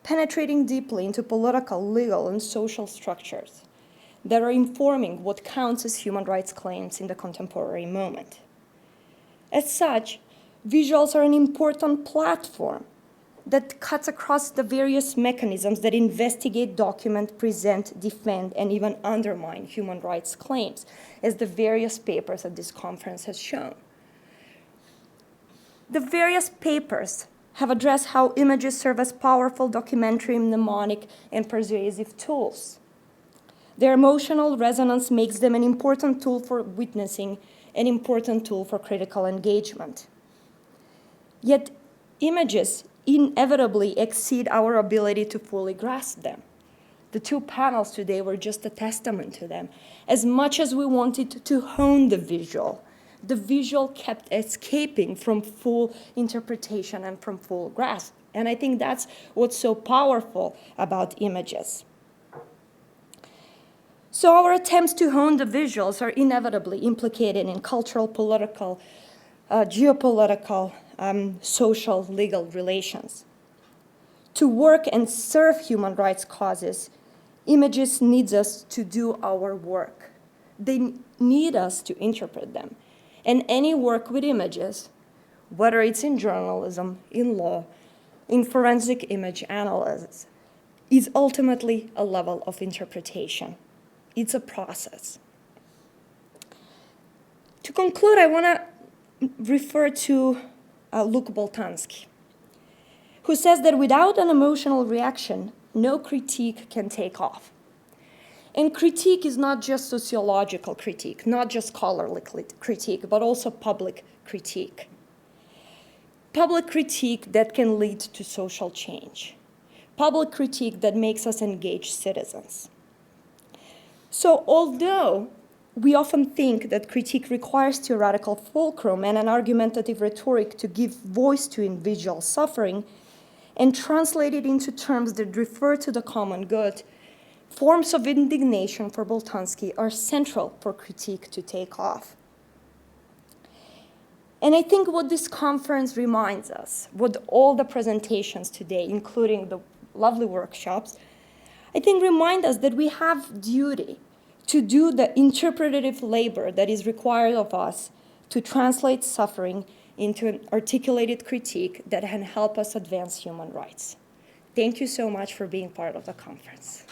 penetrating deeply into political, legal, and social structures that are informing what counts as human rights claims in the contemporary moment. As such, visuals are an important platform that cuts across the various mechanisms that investigate, document, present, defend, and even undermine human rights claims, as the various papers at this conference has shown. The various papers have addressed how images serve as powerful documentary, mnemonic, and persuasive tools. Their emotional resonance makes them an important tool for witnessing, an important tool for critical engagement. Yet, images inevitably exceed our ability to fully grasp them. The two panels today were just a testament to them. As much as we wanted to hone the visual kept escaping from full interpretation and from full grasp. And I think that's what's so powerful about images. So our attempts to hone the visuals are inevitably implicated in cultural, political, geopolitical, social, legal relations. To work and serve human rights causes, images need us to do our work. They need us to interpret them. And any work with images, whether it's in journalism, in law, in forensic image analysis, is ultimately a level of interpretation. It's a process. To conclude, I want to refer to Luc Boltanski, who says that without an emotional reaction, no critique can take off. And critique is not just sociological critique, not just scholarly critique, but also public critique. Public critique that can lead to social change. Public critique that makes us engaged citizens. So although we often think that critique requires theoretical fulcrum and an argumentative rhetoric to give voice to individual suffering and translate it into terms that refer to the common good, forms of indignation for Boltanski are central for critique to take off. And I think what this conference reminds us, what all the presentations today, including the lovely workshops, I think remind us that we have duty to do the interpretative labor that is required of us to translate suffering into an articulated critique that can help us advance human rights. Thank you so much for being part of the conference.